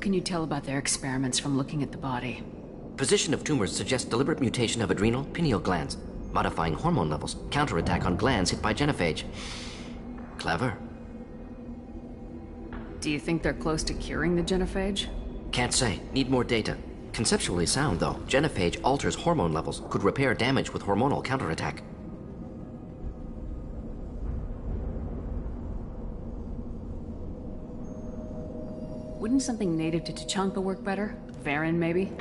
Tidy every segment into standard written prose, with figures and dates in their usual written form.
can you tell about their experiments from looking at the body? Position of tumors suggests deliberate mutation of adrenal, pineal glands, modifying hormone levels, counterattack on glands hit by genophage. Clever. Do you think they're close to curing the genophage? Can't say. Need more data. Conceptually sound, though. Genophage alters hormone levels, could repair damage with hormonal counterattack. Wouldn't something native to Tuchanka work better? Varin, maybe?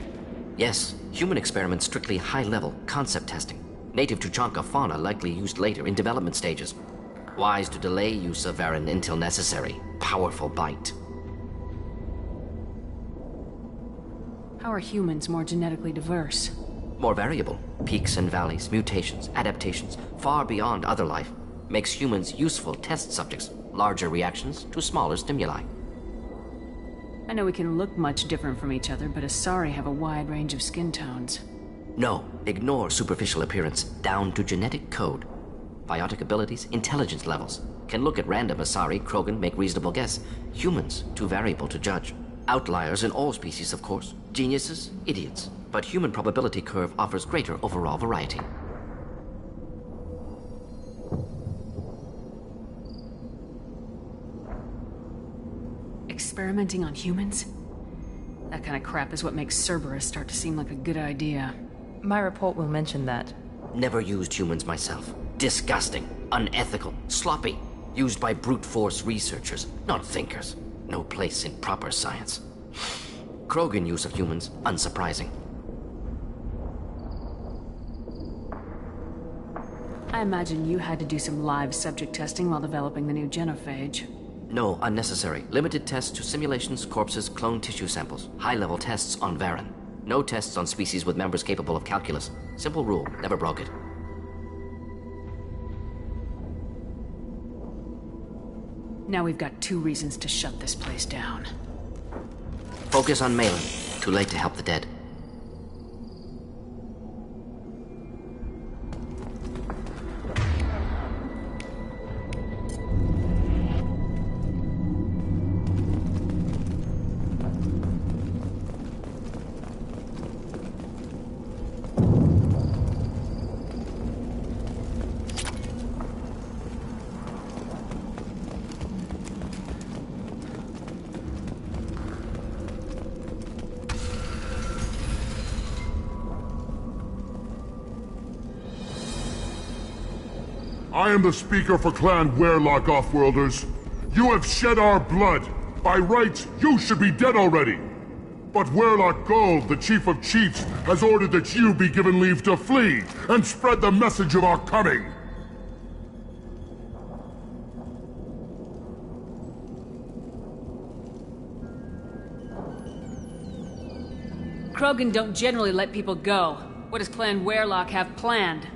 Yes. Human experiments strictly high-level, concept testing. Native Tuchanka fauna likely used later in development stages. Wise to delay use of Varin until necessary. Powerful bite. How are humans more genetically diverse? More variable. Peaks and valleys, mutations, adaptations, far beyond other life. Makes humans useful test subjects. Larger reactions to smaller stimuli. I know we can look much different from each other, but Asari have a wide range of skin tones. No, ignore superficial appearance, down to genetic code. Biotic abilities, intelligence levels. Can look at random Asari, Krogan, make reasonable guess. Humans, too variable to judge. Outliers in all species, of course. Geniuses, idiots. But human probability curve offers greater overall variety. Experimenting on humans? That kind of crap is what makes Cerberus start to seem like a good idea. My report will mention that. Never used humans myself. Disgusting, unethical, sloppy. Used by brute force researchers, not thinkers. No place in proper science. Krogan use of humans, unsurprising. I imagine you had to do some live subject testing while developing the new genophage. No, unnecessary. Limited tests to simulations, corpses, cloned tissue samples. High-level tests on Varin. No tests on species with members capable of calculus. Simple rule, never broke it. Now we've got 2 reasons to shut this place down. Focus on Malin. Too late to help the dead. I am the speaker for Clan Werlock, Offworlders. You have shed our blood. By rights, you should be dead already. But Werlock Gold, the Chief of Chiefs, has ordered that you be given leave to flee and spread the message of our coming. Krogan don't generally let people go. What does Clan Werlock have planned?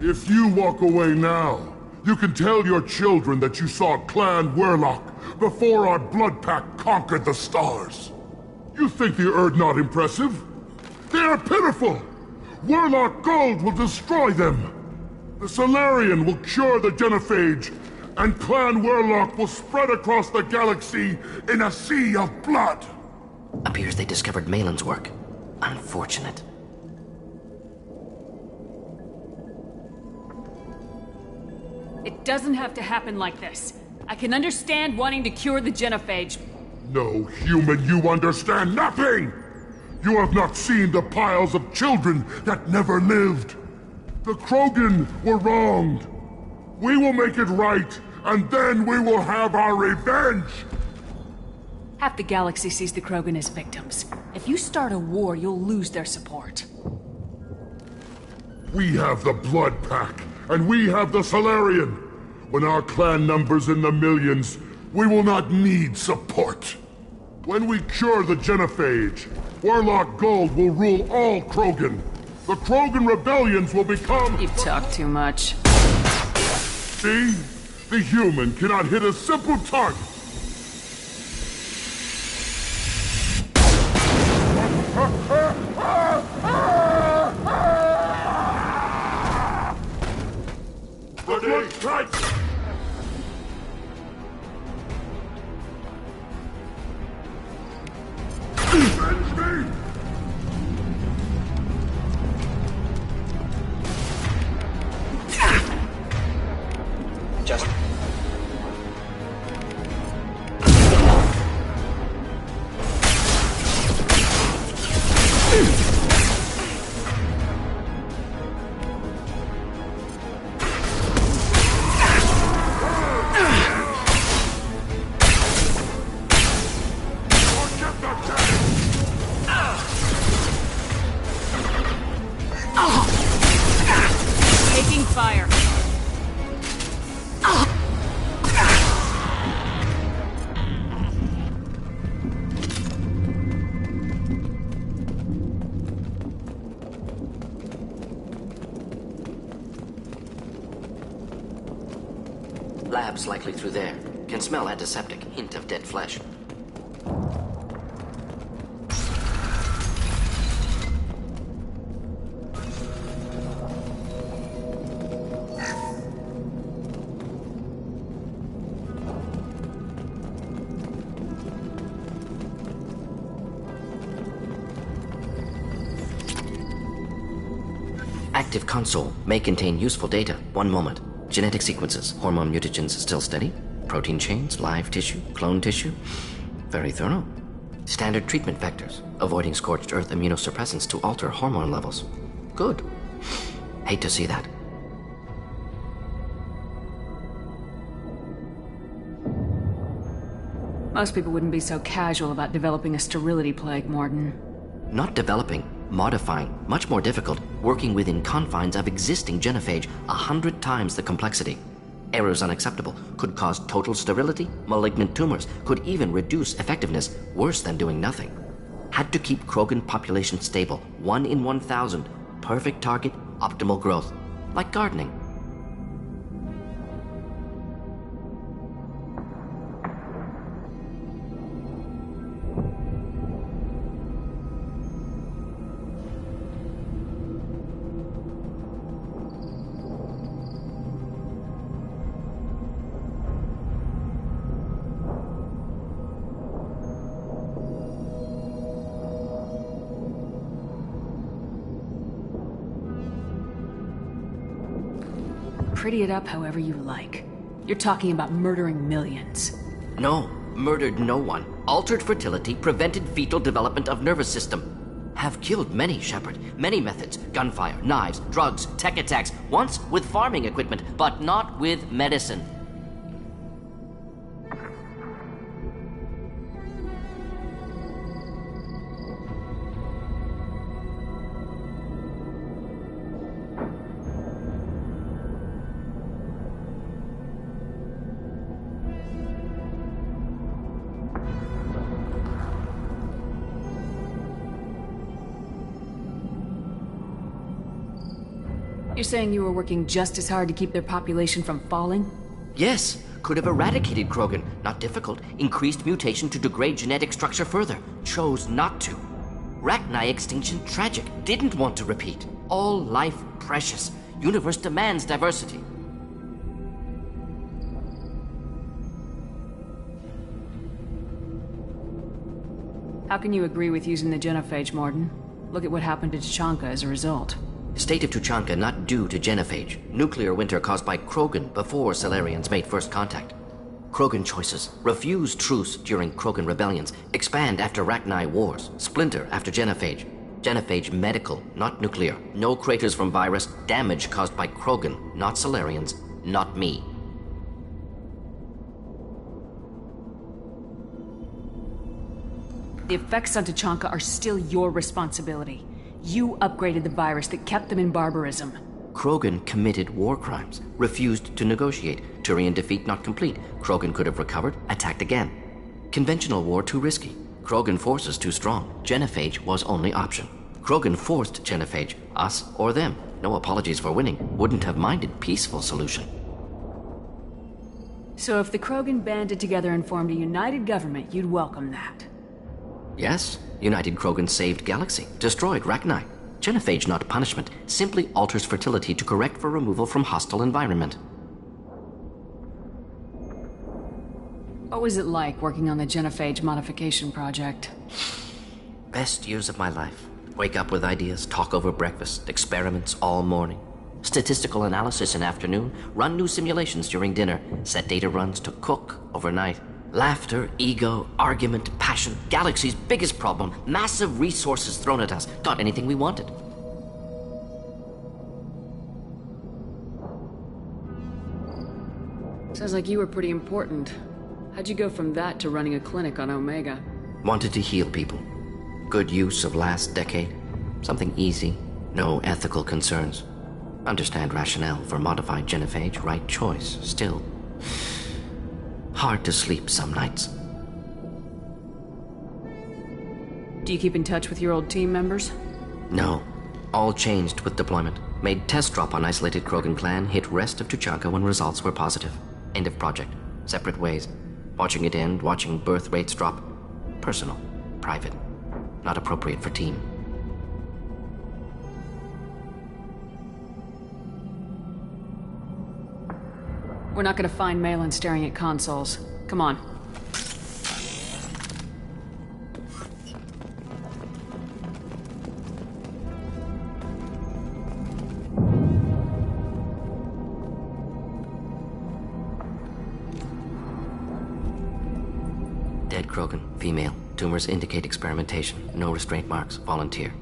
If you walk away now, you can tell your children that you saw Clan Werlock before our blood pact conquered the stars. You think the Erd not impressive? They are pitiful! Werlock Gold will destroy them! The Solarian will cure the genophage, and Clan Werlock will spread across the galaxy in a sea of blood! Appears they discovered Malin's work. Unfortunate. It doesn't have to happen like this. I can understand wanting to cure the genophage. No, human, you understand nothing! You have not seen the piles of children that never lived. The Krogan were wronged. We will make it right, and then we will have our revenge! Half the galaxy sees the Krogan as victims. If you start a war, you'll lose their support. We have the Blood Pack, and we have the Solarian. When our clan numbers in the millions, we will not need support. When we cure the genophage, Werlock Gold will rule all Krogan. The Krogan rebellions will become— You talk too much. See? The human cannot hit a simple target. Ready, strike! Taking fire. Lab's likely through there. Can smell antiseptic, hint of dead flesh. Active console may contain useful data. One moment. Genetic sequences, hormone mutagens still steady, protein chains, live tissue, clone tissue. Very thorough. Standard treatment vectors, avoiding scorched earth immunosuppressants to alter hormone levels. Good. Hate to see that. Most people wouldn't be so casual about developing a sterility plague, Morton. Not developing, modifying, much more difficult, working within confines of existing genophage, 100 times the complexity. Errors unacceptable, could cause total sterility, malignant tumors, could even reduce effectiveness, worse than doing nothing. Had to keep Krogan population stable, 1 in 1,000, perfect target, optimal growth. Like gardening. Pretty it up however you like. You're talking about murdering millions. No, murdered no one. Altered fertility, prevented fetal development of nervous system. Have killed many, Shepard. Many methods. Gunfire, knives, drugs, tech attacks. Once with farming equipment, but not with medicine. You're saying you were working just as hard to keep their population from falling? Yes, could have eradicated Krogan. Not difficult. Increased mutation to degrade genetic structure further. Chose not to. Rachni extinction tragic. Didn't want to repeat. All life precious. Universe demands diversity. How can you agree with using the genophage, Morton? Look at what happened to Tuchanka as a result. State of Tuchanka not due to genophage. Nuclear winter caused by Krogan before Salarians made first contact. Krogan choices. Refuse truce during Krogan rebellions. Expand after Rachni wars. Splinter after genophage. Genophage medical, not nuclear. No craters from virus. Damage caused by Krogan, not Salarians, not me. The effects on Tuchanka are still your responsibility. You upgraded the virus that kept them in barbarism. Krogan committed war crimes, refused to negotiate. Turian defeat not complete. Krogan could have recovered, attacked again. Conventional war too risky. Krogan forces too strong. Genophage was only option. Krogan forced genophage, us or them. No apologies for winning. Wouldn't have minded peaceful solution. So if the Krogan banded together and formed a united government, you'd welcome that. Yes, United Krogan saved Galaxy, destroyed Rachni. Genophage not punishment, simply alters fertility to correct for removal from hostile environment. What was it like working on the genophage modification project? Best years of my life. Wake up with ideas, talk over breakfast, experiments all morning. Statistical analysis in afternoon, run new simulations during dinner, set data runs to cook overnight. Laughter, ego, argument, passion, Galaxy's biggest problem, massive resources thrown at us, got anything we wanted. Sounds like you were pretty important. How'd you go from that to running a clinic on Omega? Wanted to heal people. Good use of last decade. Something easy, no ethical concerns. Understand rationale for modified genophage, right choice. Still, hard to sleep some nights. Do you keep in touch with your old team members? No. All changed with deployment. Made test drop on isolated Krogan clan, hit rest of Tuchanka when results were positive. End of project. Separate ways. Watching it end, watching birth rates drop. Personal. Private. Not appropriate for team. We're not gonna find Malin staring at consoles. Come on. Dead Krogan, female. Tumors indicate experimentation. No restraint marks. Volunteer.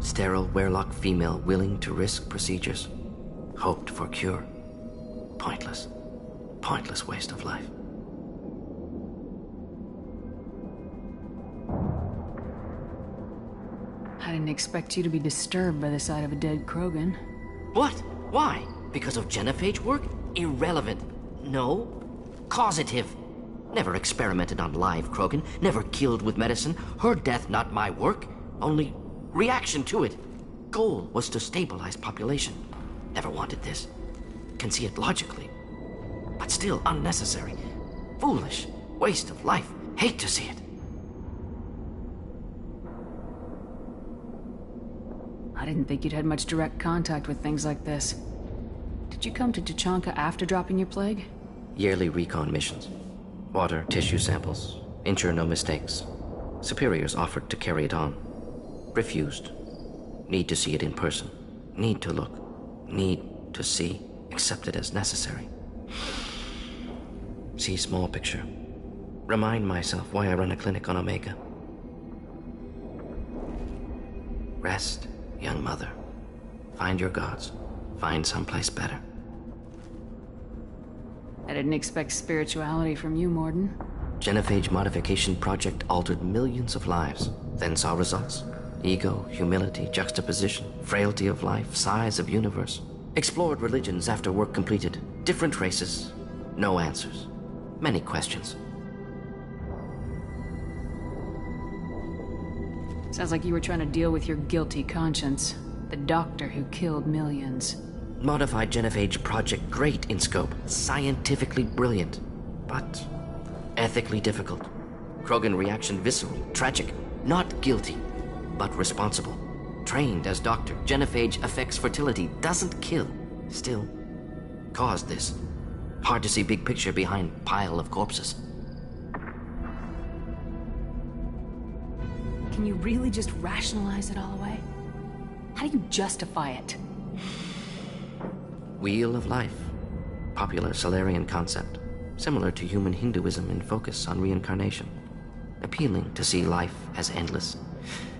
Sterile Werlock female willing to risk procedures. Hoped for cure. Pointless. Pointless waste of life. I didn't expect you to be disturbed by the sight of a dead Krogan. What? Why? Because of genophage work? Irrelevant. No. Causative. Never experimented on live Krogan. Never killed with medicine. Her death not my work. Only reaction to it. Goal was to stabilize population. Never wanted this. Can see it logically. But still unnecessary. Foolish. Waste of life. Hate to see it. I didn't think you'd had much direct contact with things like this. Did you come to Tuchanka after dropping your plague? Yearly recon missions. Water, tissue samples. Ensure no mistakes. Superiors offered to carry it on. Refused. Need to see it in person. Need to look. Need to see. Accept it as necessary. See small picture. Remind myself why I run a clinic on Omega. Rest, young mother. Find your gods. Find someplace better. I didn't expect spirituality from you, Morden. Genophage modification project altered millions of lives. Then saw results. Ego, humility, juxtaposition, frailty of life, size of universe. Explored religions after work completed. Different races. No answers. Many questions. Sounds like you were trying to deal with your guilty conscience. The doctor who killed millions. Modified genophage project great in scope. Scientifically brilliant. But ethically difficult. Krogan reaction visceral, tragic. Not guilty, but responsible. Trained as doctor, genophage affects fertility, doesn't kill. Still, caused this. Hard to see big picture behind pile of corpses. Can you really just rationalize it all away? How do you justify it? Wheel of life. Popular Solarian concept. Similar to human Hinduism in focus on reincarnation. Appealing to see life as endless.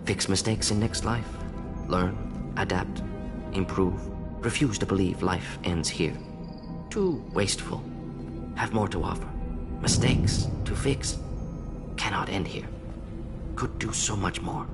Fix mistakes in next life. Learn, adapt, improve. Refuse to believe life ends here. Too wasteful. Have more to offer. Mistakes to fix. Cannot end here. Could do so much more.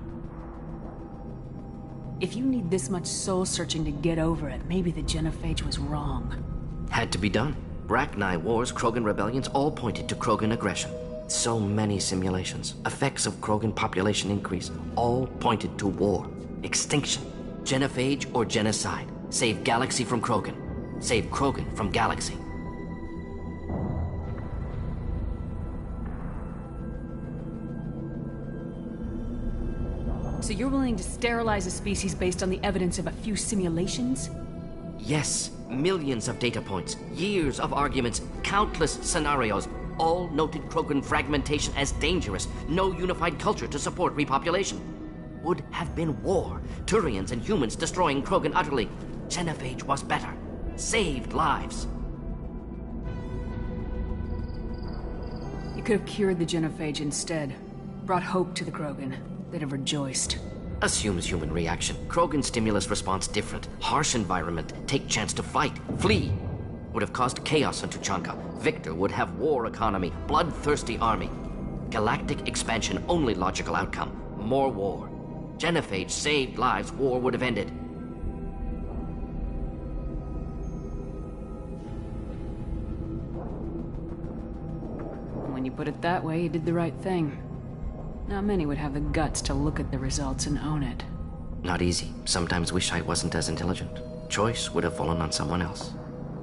If you need this much soul-searching to get over it, maybe the genophage was wrong. Had to be done. Rachni wars, Krogan rebellions, all pointed to Krogan aggression. So many simulations, effects of Krogan population increase, all pointed to war, extinction, genophage or genocide. Save galaxy from Krogan. Save Krogan from galaxy. So you're willing to sterilize a species based on the evidence of a few simulations? Yes, millions of data points, years of arguments, countless scenarios, all noted Krogan fragmentation as dangerous, no unified culture to support repopulation. Would have been war, Turians and humans destroying Krogan utterly. Genophage was better, saved lives. You could have cured the genophage instead. Brought hope to the Krogan. They'd have rejoiced. Assumes human reaction. Krogan stimulus response different. Harsh environment. Take chance to fight. Flee. Would have caused chaos on Tuchanka. Victor would have war economy. Bloodthirsty army. Galactic expansion only logical outcome. More war. Genophage saved lives, war would have ended. When you put it that way, you did the right thing. Not many would have the guts to look at the results and own it. Not easy. Sometimes wish I wasn't as intelligent. Choice would have fallen on someone else.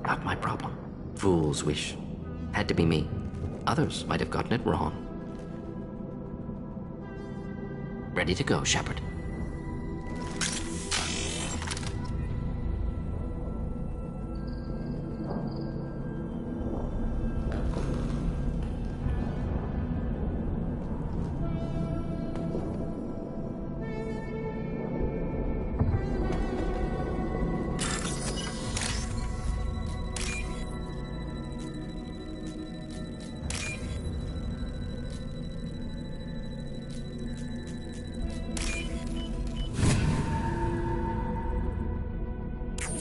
Not my problem. Fool's wish. Had to be me. Others might have gotten it wrong. Ready to go, Shepard.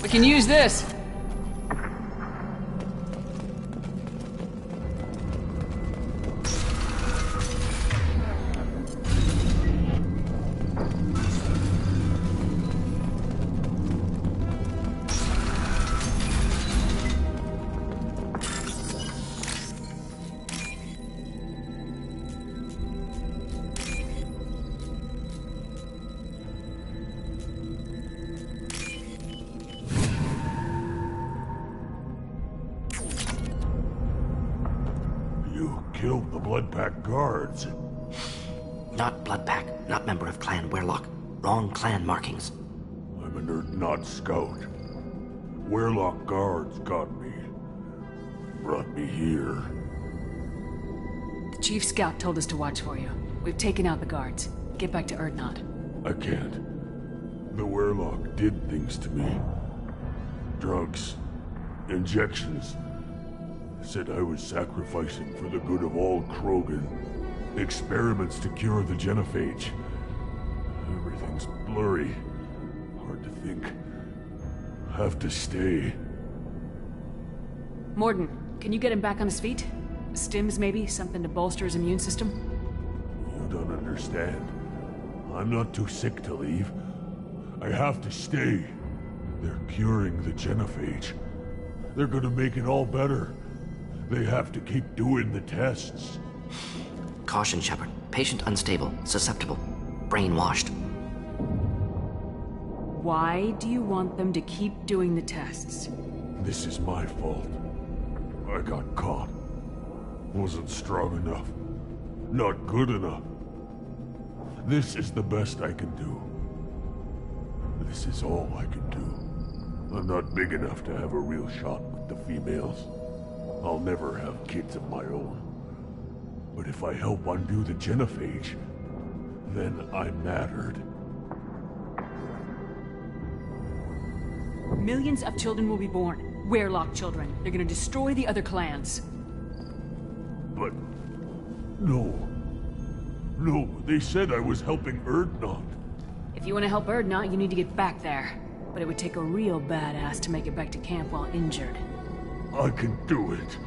We can use this. Killed the Blood Pack guards. Not Blood Pack, not member of Clan Werlock. Wrong clan markings. I'm an Urdnot scout. Werlock guards got me. Brought me here. The chief scout told us to watch for you. We've taken out the guards. Get back to Urdnot. I can't. The Werlock did things to me. Drugs. Injections. Said I was sacrificing for the good of all Krogan. Experiments to cure the genophage. Everything's blurry. Hard to think. Have to stay. Morden, can you get him back on his feet? Stims, maybe? Something to bolster his immune system? You don't understand. I'm not too sick to leave. I have to stay. They're curing the genophage. They're gonna make it all better. They have to keep doing the tests. Caution, Shepard. Patient unstable, susceptible, brainwashed. Why do you want them to keep doing the tests? This is my fault. I got caught. Wasn't strong enough. Not good enough. This is the best I can do. This is all I can do. I'm not big enough to have a real shot with the females. I'll never have kids of my own. But if I help undo the genophage, then I'm mattered. Millions of children will be born. Werlock children. They're gonna destroy the other clans. But... no. No, they said I was helping Urdnot. If you want to help Urdnot, you need to get back there. But it would take a real badass to make it back to camp while injured. I can do it.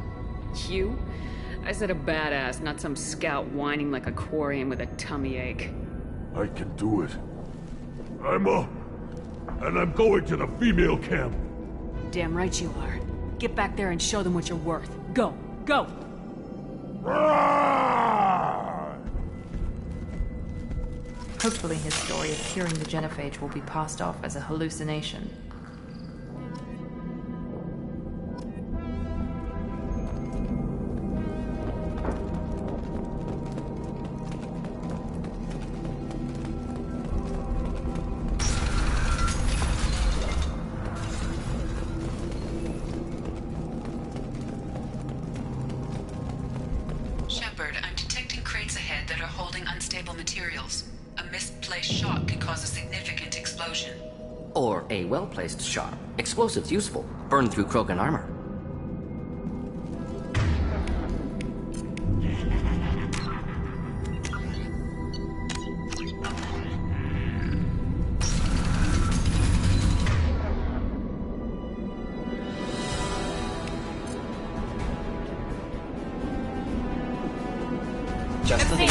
You? I said a badass, not some scout whining like a quarian with a tummy ache. I can do it. I'm up. And I'm going to the female camp. Damn right you are. Get back there and show them what you're worth. Go! Go! Hopefully his story of curing the genophage will be passed off as a hallucination. Shepard, I'm detecting crates ahead that are holding unstable materials. A misplaced shot could cause a significant explosion. Or a well-placed shot. Explosives useful. Burn through Krogan armor. Just the thing.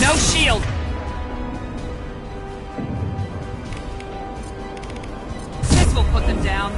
No shield! This will put them down.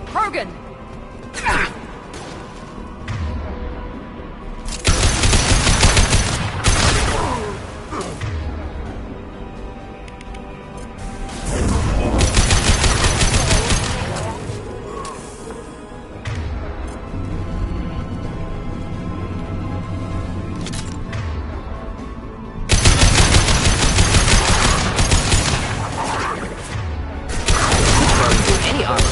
Krogan! Any armor.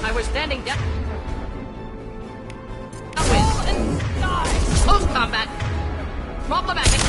I was standing down. Close combat. Problematic.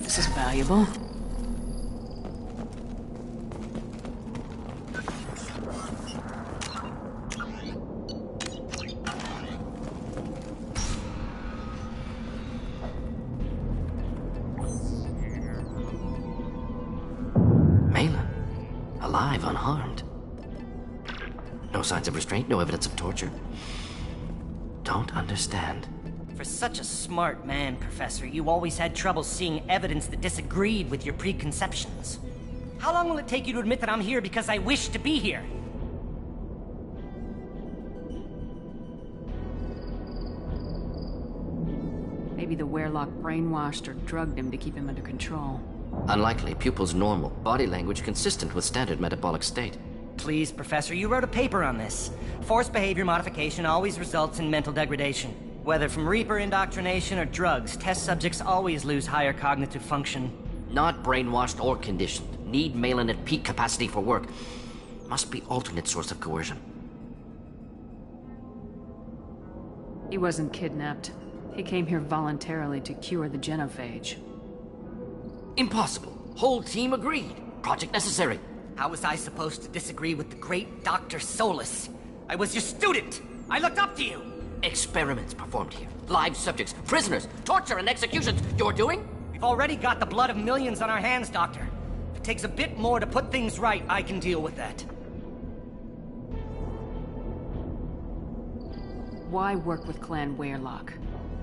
This is valuable. Mela, alive, unharmed. No signs of restraint, no evidence of torture. Don't understand. For such a smart man, Professor, you always had trouble seeing evidence that disagreed with your preconceptions. How long will it take you to admit that I'm here because I wish to be here? Maybe the Werelock brainwashed or drugged him to keep him under control. Unlikely. Pupil's normal. Body language consistent with standard metabolic state. Please, Professor, you wrote a paper on this. Forced behavior modification always results in mental degradation. Whether from Reaper indoctrination or drugs, test subjects always lose higher cognitive function. Not brainwashed or conditioned. Need Malin at peak capacity for work. Must be alternate source of coercion. He wasn't kidnapped. He came here voluntarily to cure the genophage. Impossible. Whole team agreed. Project necessary. How was I supposed to disagree with the great Dr. Solus? I was your student! I looked up to you! Experiments performed here. Live subjects, prisoners, torture and executions. You're doing? We've already got the blood of millions on our hands, Doctor. If it takes a bit more to put things right, I can deal with that. Why work with Clan Werelock?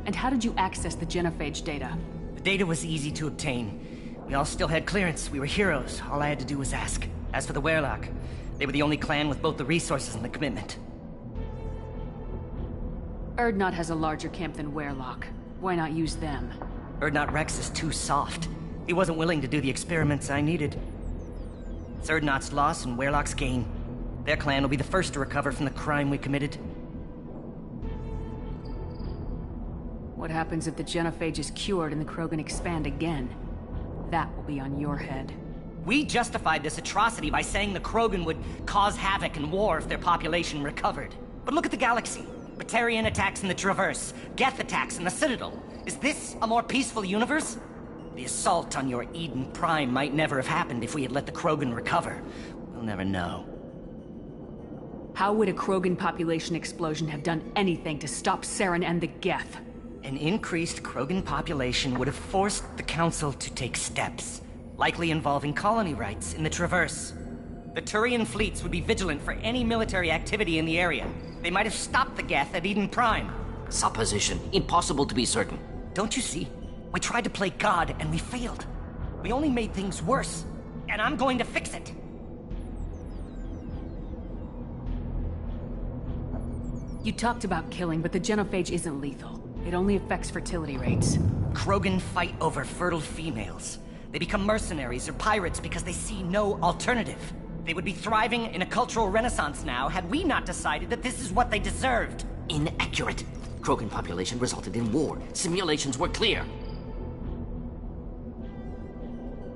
And how did you access the genophage data? The data was easy to obtain. We all still had clearance. We were heroes. All I had to do was ask. As for the Werelock, they were the only clan with both the resources and the commitment. Urdnot has a larger camp than Werelock. Why not use them? Urdnot Rex is too soft. He wasn't willing to do the experiments I needed. It's Urdnot's loss and Werelock's gain. Their clan will be the first to recover from the crime we committed. What happens if the genophage is cured and the Krogan expand again? That will be on your head. We justified this atrocity by saying the Krogan would cause havoc and war if their population recovered. But look at the galaxy. Batarian attacks in the Traverse, Geth attacks in the Citadel. Is this a more peaceful universe? The assault on your Eden Prime might never have happened if we had let the Krogan recover. We'll never know. How would a Krogan population explosion have done anything to stop Saren and the Geth? An increased Krogan population would have forced the Council to take steps, likely involving colony rights in the Traverse. The Turian fleets would be vigilant for any military activity in the area. They might have stopped the Geth at Eden Prime. Supposition. Impossible to be certain. Don't you see? We tried to play God and we failed. We only made things worse. And I'm going to fix it. You talked about killing, but the genophage isn't lethal. It only affects fertility rates. Krogan fight over fertile females. They become mercenaries or pirates because they see no alternative. They would be thriving in a cultural renaissance now had we not decided that this is what they deserved. Inaccurate. Krogan population resulted in war. Simulations were clear.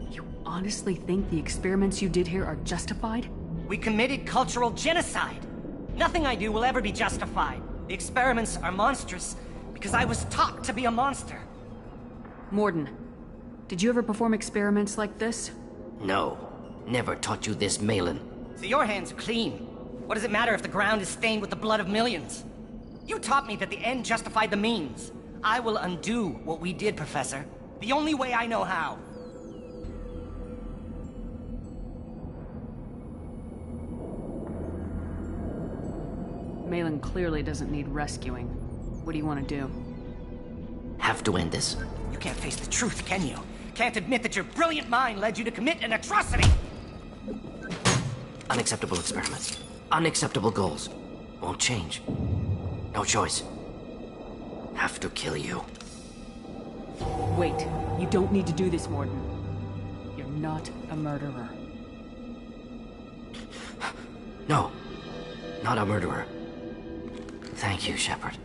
You honestly think the experiments you did here are justified? We committed cultural genocide. Nothing I do will ever be justified. The experiments are monstrous because I was taught to be a monster. Morden, did you ever perform experiments like this? No. Never taught you this, Malin. So your hands are clean. What does it matter if the ground is stained with the blood of millions? You taught me that the end justified the means. I will undo what we did, Professor. The only way I know how. Malin clearly doesn't need rescuing. What do you want to do? Have to end this. You can't face the truth, can you? Can't admit that your brilliant mind led you to commit an atrocity! Unacceptable experiments. Unacceptable goals. Won't change. No choice. Have to kill you. Wait, you don't need to do this, Morden. You're not a murderer. No. Not a murderer. Thank you, Shepard.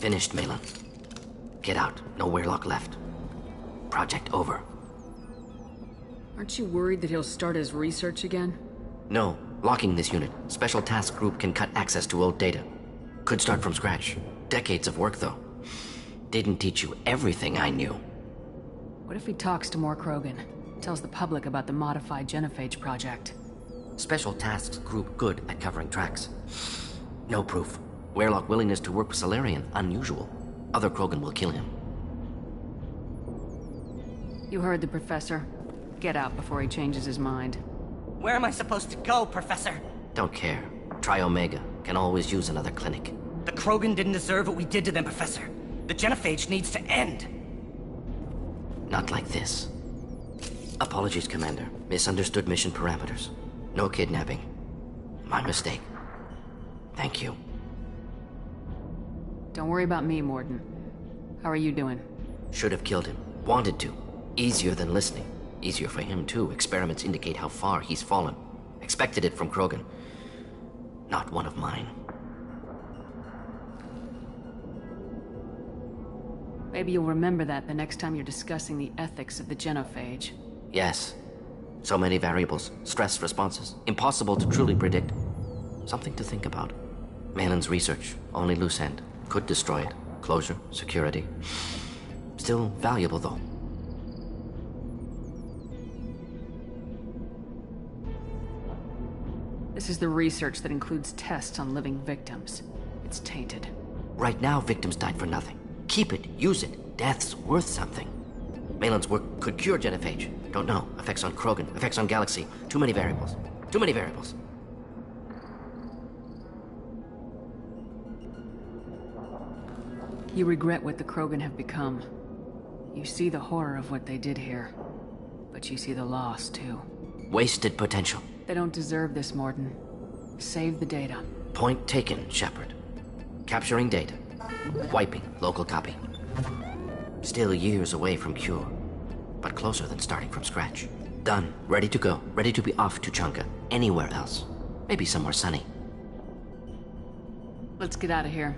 Finished, Malin. Get out. No Werelock left. Project over. Aren't you worried that he'll start his research again? No. Locking this unit. Special task group can cut access to old data. Could start from scratch. Decades of work, though. Didn't teach you everything I knew. What if he talks to more Krogan? Tells the public about the modified genophage project? Special tasks group good at covering tracks. No proof. Werelock willingness to work with Salarian, unusual. Other Krogan will kill him. You heard the professor. Get out before he changes his mind. Where am I supposed to go, Professor? Don't care. Try Omega. Can always use another clinic. The Krogan didn't deserve what we did to them, Professor. The genophage needs to end. Not like this. Apologies, Commander. Misunderstood mission parameters. No kidnapping. My mistake. Thank you. Don't worry about me, Morden. How are you doing? Should have killed him. Wanted to. Easier than listening. Easier for him, too. Experiments indicate how far he's fallen. Expected it from Krogan. Not one of mine. Maybe you'll remember that the next time you're discussing the ethics of the genophage. Yes. So many variables. Stress responses. Impossible to truly predict. Something to think about. Malin's research. Only loose end. Could destroy it. Closure. Security. Still valuable, though. This is the research that includes tests on living victims. It's tainted. Right now, victims died for nothing. Keep it. Use it. Death's worth something. Malin's work could cure genophage. Don't know. Effects on Krogan. Effects on Galaxy. Too many variables. Too many variables. You regret what the Krogan have become. You see the horror of what they did here. But you see the loss, too. Wasted potential. They don't deserve this, Morden. Save the data. Point taken, Shepard. Capturing data. Wiping local copy. Still years away from cure. But closer than starting from scratch. Done. Ready to go. Ready to be off to Chunka. Anywhere else. Maybe somewhere sunny. Let's get out of here.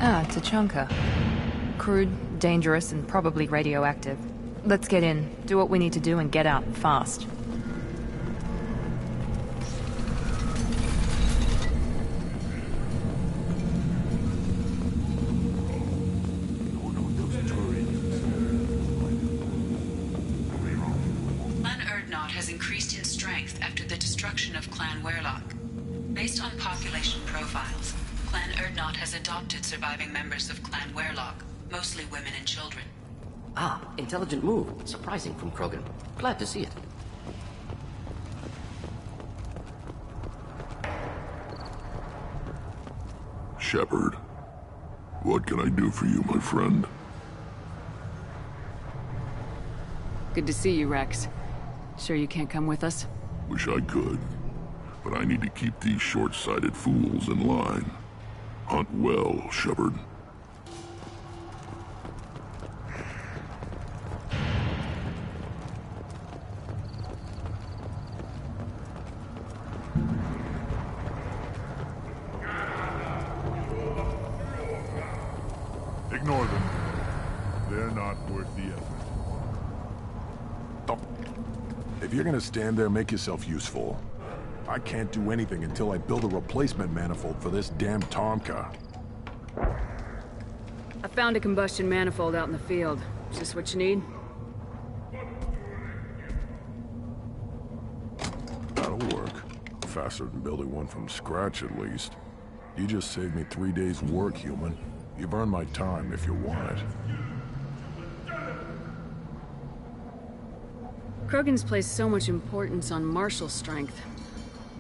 Ah, Tachanka. Crude, dangerous, and probably radioactive. Let's get in, do what we need to do, and get out fast. Clan Urdnot has increased in strength after the destruction of Clan Werlock. Based on population profiles, Clan Urdnot has adopted surviving members of Clan Werlock, mostly women and children. Ah, intelligent move. Surprising from Krogan. Glad to see it. Shepard, what can I do for you, my friend? Good to see you, Rex. Sure you can't come with us? Wish I could, but I need to keep these short-sighted fools in line. Hunt well, Shepard. Ignore them. They're not worth the effort. If you're gonna stand there, make yourself useful. I can't do anything until I build a replacement manifold for this damn Tomka. I found a combustion manifold out in the field. Is this what you need? That'll work. Faster than building one from scratch, at least. You just saved me 3 days' work, human. You've earned my time if you want it. Krogan's placed so much importance on martial strength.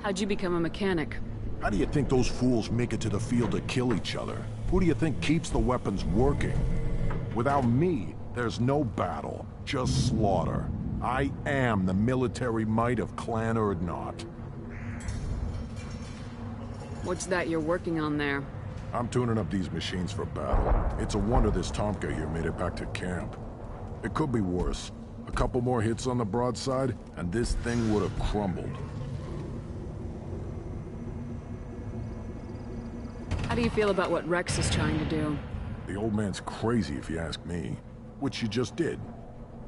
How'd you become a mechanic? How do you think those fools make it to the field to kill each other? Who do you think keeps the weapons working? Without me, there's no battle, just slaughter. I am the military might of Clan Urdnot. What's that you're working on there? I'm tuning up these machines for battle. It's a wonder this Tomka here made it back to camp. It could be worse. A couple more hits on the broadside, and this thing would have crumbled. How do you feel about what Rex is trying to do? The old man's crazy if you ask me. Which you just did.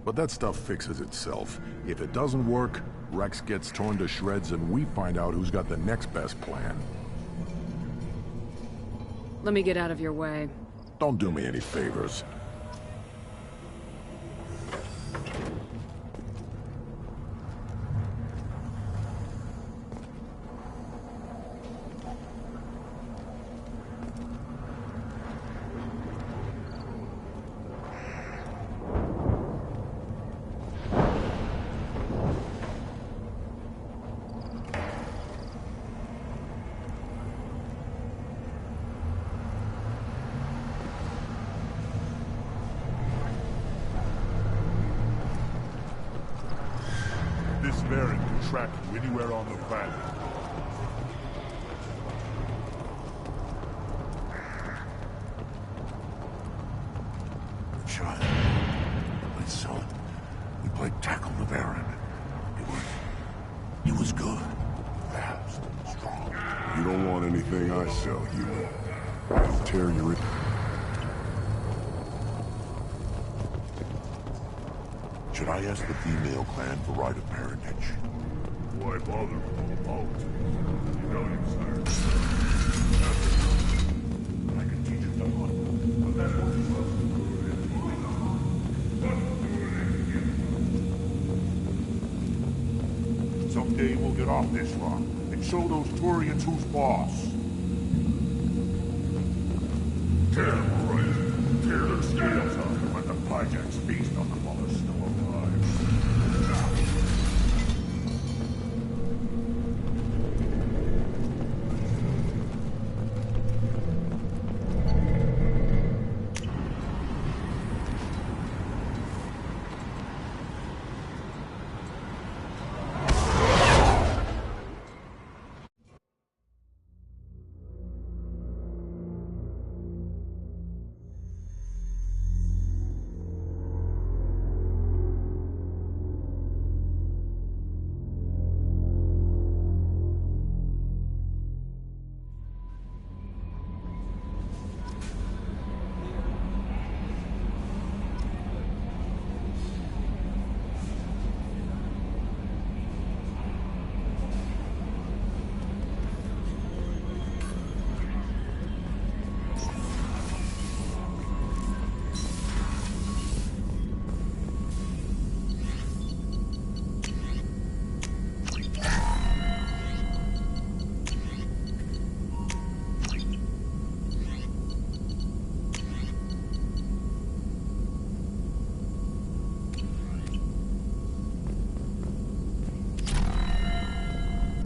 But that stuff fixes itself. If it doesn't work, Rex gets torn to shreds and we find out who's got the next best plan. Let me get out of your way. Don't do me any favors. This variant can track you anywhere on the planet. Child, my son, we played tackle the Baron. It was good, fast, strong. You don't want anything I sell, human. I'll tear your... Should I ask the female clan for right of parentage? Why bother with politics? You know you, sire. I can teach it to hunt, but that won't well. Someday we'll get off this rock and show those Turians who's boss. Tear them right. Tear their scales out and let the Pyjaks feast on them while they're still alive.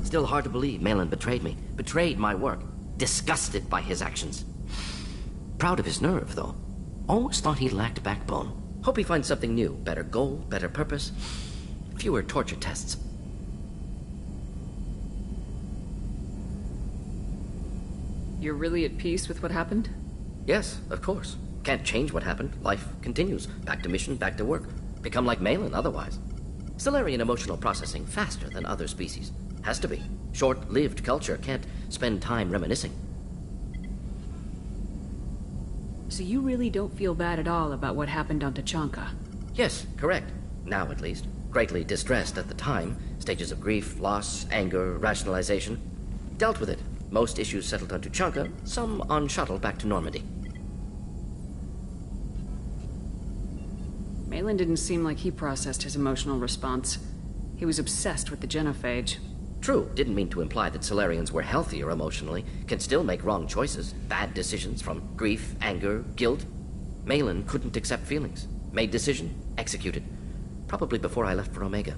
Still hard to believe Malin betrayed me. Betrayed my work. Disgusted by his actions. Proud of his nerve, though. Almost thought he lacked backbone. Hope he finds something new. Better goal, better purpose. Fewer torture tests. You're really at peace with what happened? Yes, of course. Can't change what happened. Life continues. Back to mission, back to work. Become like Malin otherwise. Solarian emotional processing faster than other species. Has to be. Short-lived culture can't spend time reminiscing. So you really don't feel bad at all about what happened on Tachanka? Yes, correct. Now at least. Greatly distressed at the time. Stages of grief, loss, anger, rationalization. Dealt with it. Most issues settled on Tachanka, some on shuttle back to Normandy. Malin didn't seem like he processed his emotional response. He was obsessed with the genophage. True, didn't mean to imply that Solarians were healthier emotionally, can still make wrong choices, bad decisions from grief, anger, guilt. Malin couldn't accept feelings. Made decision, executed. Probably before I left for Omega.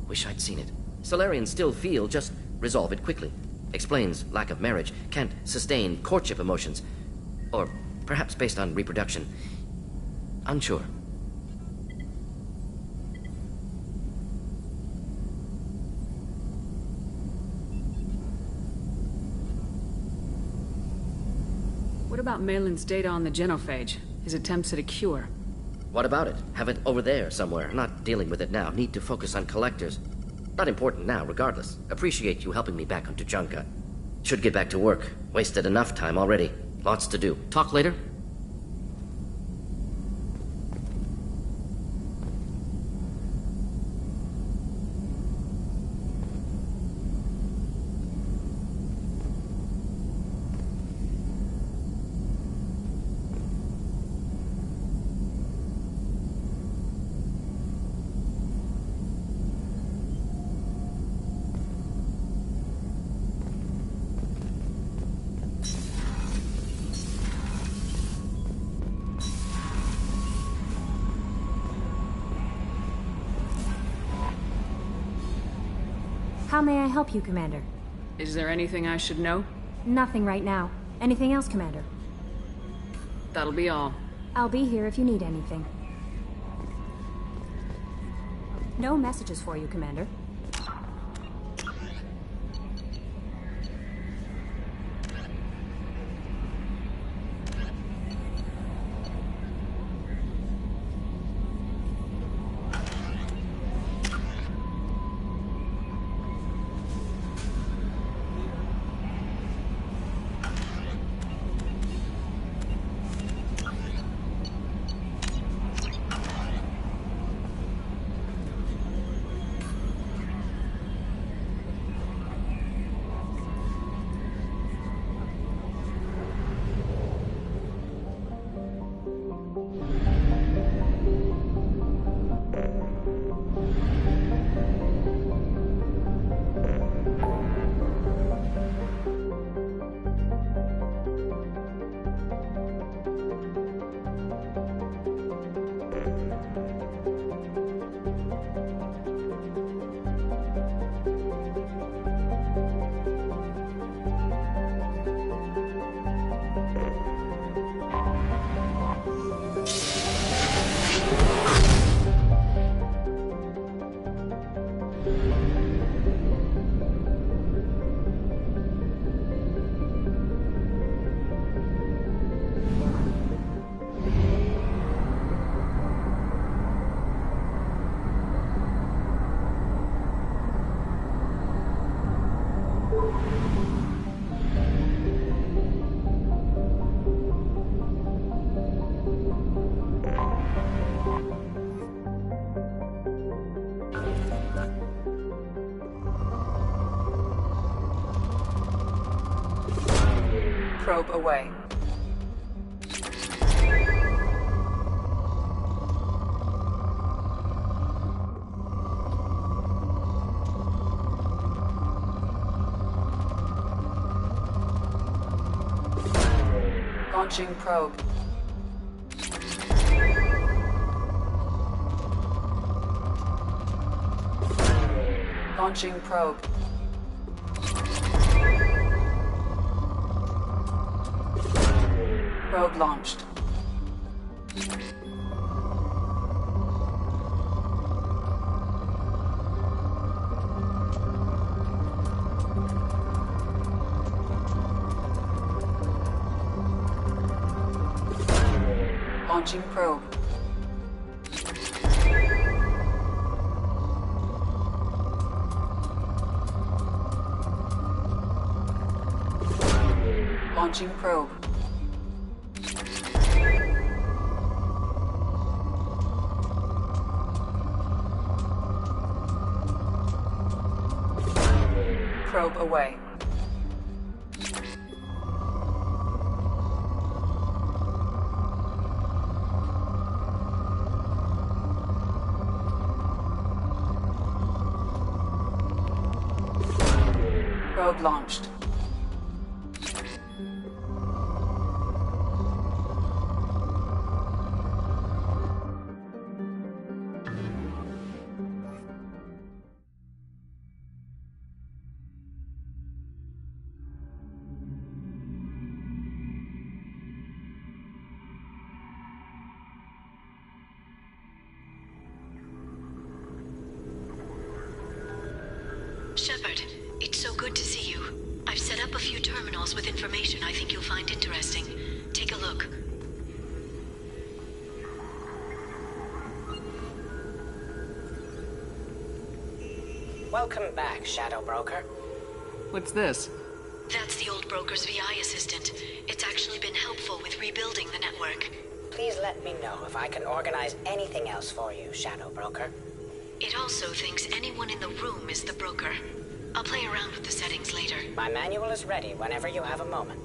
Wish I'd seen it. Solarians still feel, just resolve it quickly. Explains lack of marriage, can't sustain courtship emotions. Or perhaps based on reproduction. Unsure. What about Malin's data on the genophage? His attempts at a cure? What about it? Have it over there somewhere. Not dealing with it now. Need to focus on collectors. Not important now, regardless. Appreciate you helping me back on Tuchanka. Should get back to work. Wasted enough time already. Lots to do. Talk later? How may I help you, Commander? Is there anything I should know? Nothing right now. Anything else, Commander? That'll be all. I'll be here if you need anything. No messages for you, Commander. Probe away. Launching probe. Launching probe. Probe launched. Launching probe. Launching probe. Probe away. Probe launched. Shepard, it's so good to see you. I've set up a few terminals with information I think you'll find interesting. Take a look. Welcome back, Shadow Broker. What's this? That's the old broker's VI assistant. It's actually been helpful with rebuilding the network. Please let me know if I can organize anything else for you, Shadow Broker. It also thinks anyone in the room is the broker. I'll play around with the settings later. My manual is ready whenever you have a moment.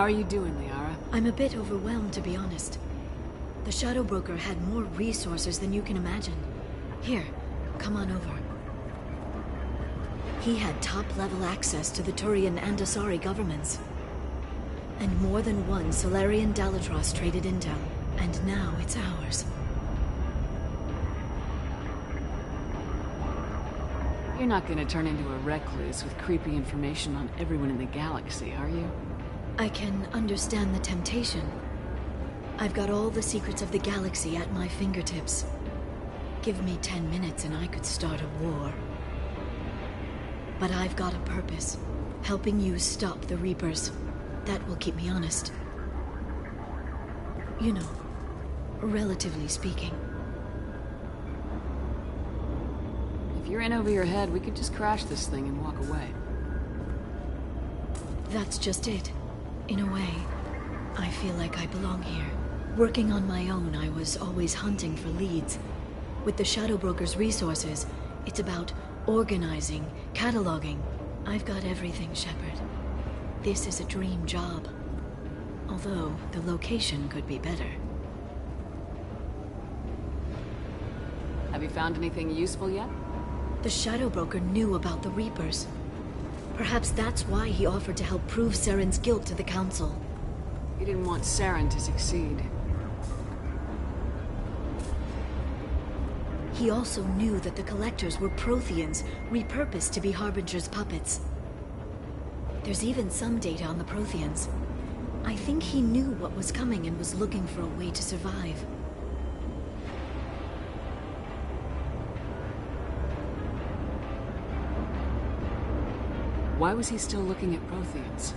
How are you doing, Liara? I'm a bit overwhelmed, to be honest. The Shadow Broker had more resources than you can imagine. Here, come on over. He had top-level access to the Turian and Asari governments. And more than one Solarian Dalatros traded intel. And now it's ours. You're not gonna turn into a recluse with creepy information on everyone in the galaxy, are you? I can understand the temptation. I've got all the secrets of the galaxy at my fingertips. Give me 10 minutes and I could start a war. But I've got a purpose. Helping you stop the Reapers. That will keep me honest. You know, relatively speaking. you're in over your head, we could just crash this thing and walk away. That's just it. In a way, I feel like I belong here. Working on my own, I was always hunting for leads. With the Shadow Broker's resources, it's about organizing, cataloging. I've got everything, Shepard. This is a dream job. Although, the location could be better. Have you found anything useful yet? The Shadow Broker knew about the Reapers. Perhaps that's why he offered to help prove Saren's guilt to the Council. He didn't want Saren to succeed. He also knew that the Collectors were Protheans, repurposed to be Harbinger's puppets. There's even some data on the Protheans. I think he knew what was coming and was looking for a way to survive. Why was he still looking at Protheans?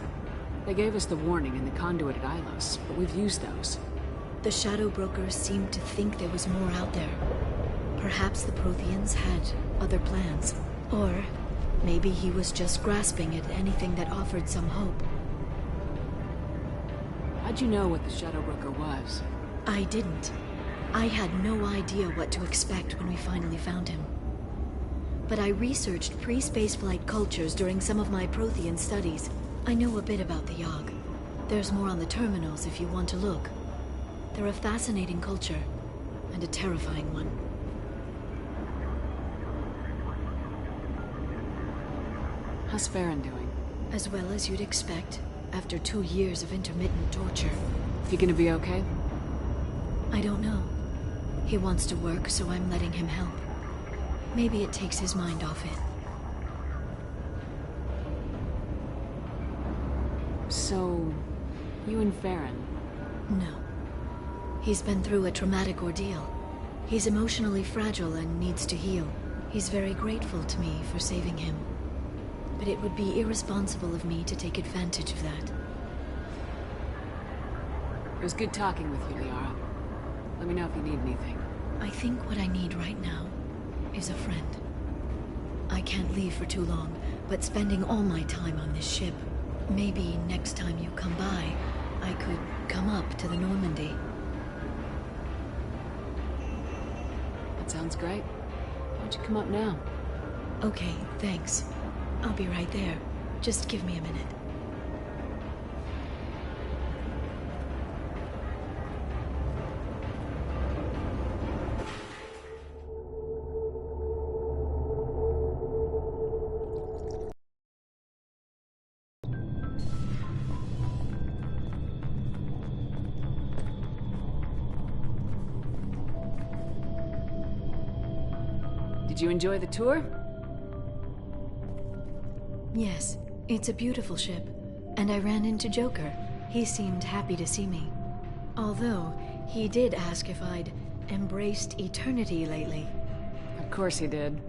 They gave us the warning in the conduit at Ilos, but we've used those. The Shadow Broker seemed to think there was more out there. Perhaps the Protheans had other plans. Or maybe he was just grasping at anything that offered some hope. How'd you know what the Shadow Broker was? I didn't. I had no idea what to expect when we finally found him. But I researched pre-spaceflight cultures during some of my Prothean studies. I know a bit about the Yogg. There's more on the terminals if you want to look. They're a fascinating culture, and a terrifying one. How's Farron doing? As well as you'd expect, after 2 years of intermittent torture. You gonna be okay? I don't know. He wants to work, so I'm letting him help. Maybe it takes his mind off it. So, you and Farron? No. He's been through a traumatic ordeal. He's emotionally fragile and needs to heal. He's very grateful to me for saving him. But it would be irresponsible of me to take advantage of that. It was good talking with you, Liara. Let me know if you need anything. I think what I need right now is a friend. I can't leave for too long, but spending all my time on this ship. Maybe next time you come by, I could come up to the Normandy. That sounds great. Why don't you come up now? Okay, thanks. I'll be right there. Just give me a minute. Did you enjoy the tour? Yes, it's a beautiful ship. And I ran into Joker. He seemed happy to see me. Although, he did ask if I'd embraced eternity lately. Of course he did.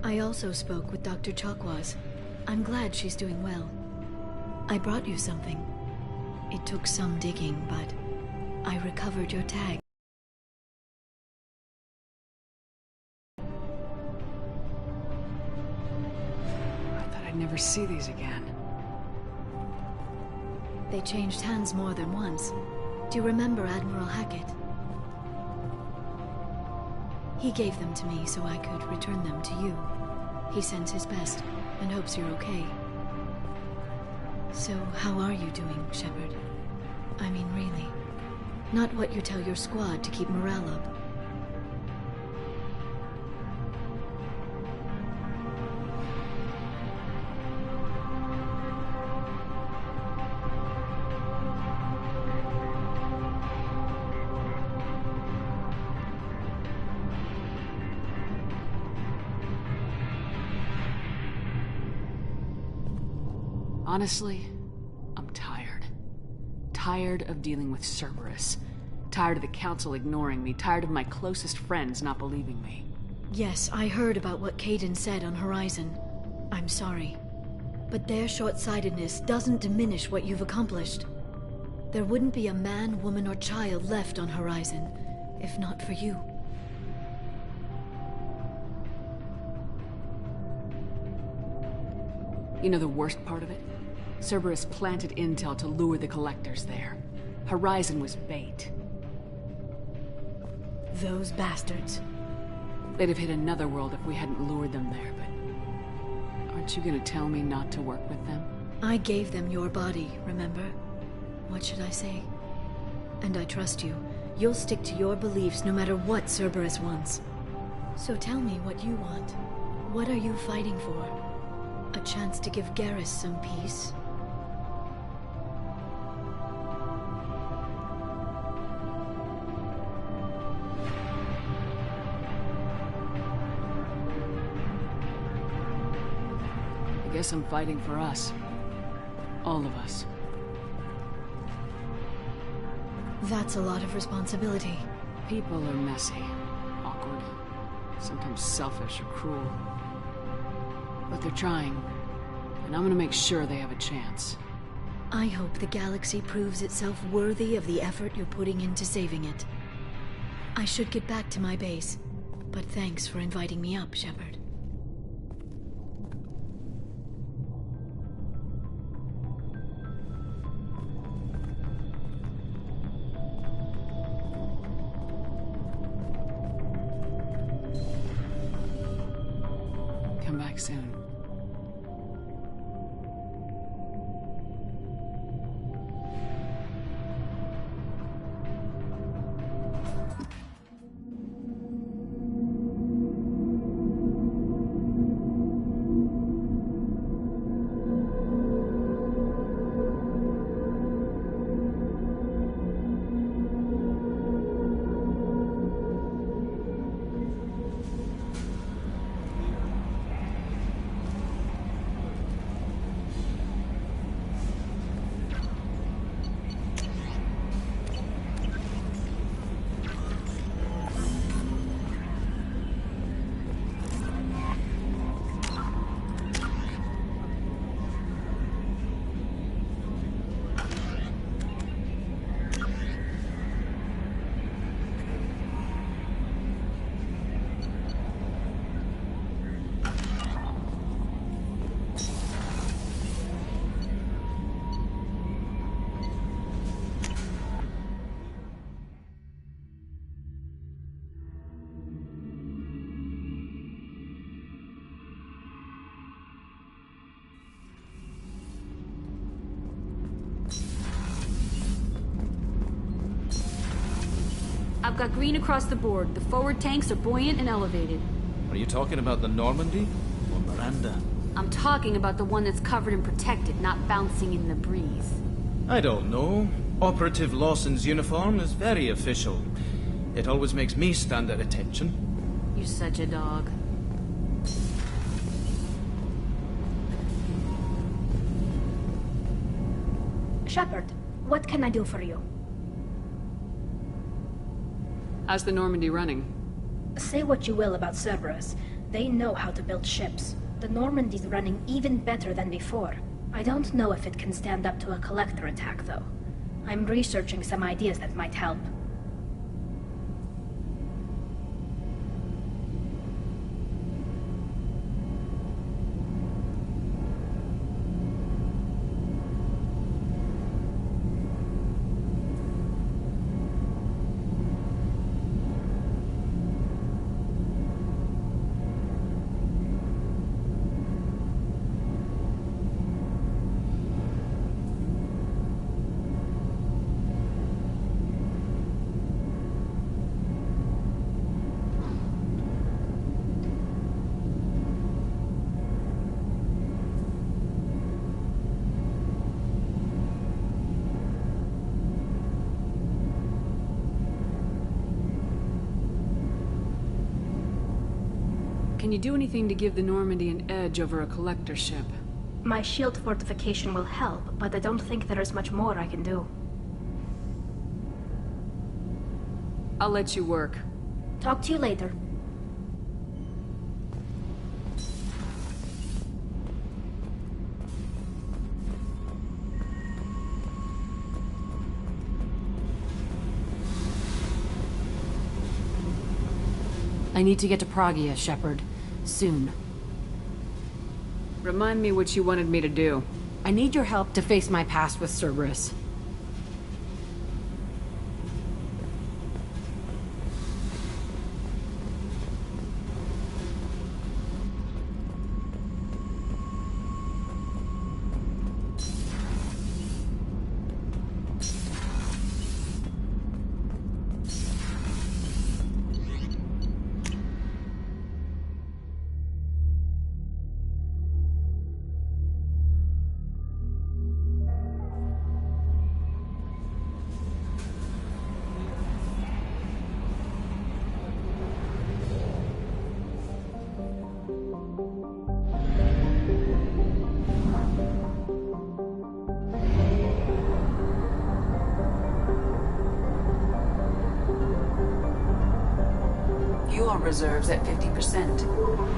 I also spoke with Dr. Chakwas. I'm glad she's doing well. I brought you something. It took some digging, but I recovered your tag. Never see these again. They changed hands more than once. Do you remember Admiral Hackett? He gave them to me so I could return them to you. He sends his best and hopes you're okay. So, how are you doing, Shepard? I mean, really. Not what you tell your squad to keep morale up. Honestly, I'm tired. Tired of dealing with Cerberus. Tired of the Council ignoring me. Tired of my closest friends not believing me. Yes, I heard about what Kaidan said on Horizon. I'm sorry. But their short-sightedness doesn't diminish what you've accomplished. There wouldn't be a man, woman, or child left on Horizon if not for you. You know the worst part of it? Cerberus planted intel to lure the collectors there. Horizon was bait. Those bastards. They'd have hit another world if we hadn't lured them there, but... aren't you gonna tell me not to work with them? I gave them your body, remember? What should I say? And I trust you. You'll stick to your beliefs no matter what Cerberus wants. So tell me what you want. What are you fighting for? A chance to give Garrus some peace? I guess I'm fighting for us. All of us. That's a lot of responsibility. People are messy, awkward, sometimes selfish or cruel. But they're trying, and I'm gonna make sure they have a chance. I hope the galaxy proves itself worthy of the effort you're putting into saving it. I should get back to my base, but thanks for inviting me up, Shepard. Come back soon. I've got green across the board. The forward tanks are buoyant and elevated. Are you talking about the Normandy? Or Miranda? I'm talking about the one that's covered and protected, not bouncing in the breeze. I don't know. Operative Lawson's uniform is very official. It always makes me stand at attention. You're such a dog. Shepard, what can I do for you? How's the Normandy running? Say what you will about Cerberus. They know how to build ships. The Normandy's running even better than before. I don't know if it can stand up to a collector attack, though. I'm researching some ideas that might help. Can you do anything to give the Normandy an edge over a collector ship? My shield fortification will help, but I don't think there is much more I can do. I'll let you work. Talk to you later. I need to get to Pragia, Shepard. Soon. Remind me what you wanted me to do. I need your help to face my past with Cerberus. Fuel reserves at 50%.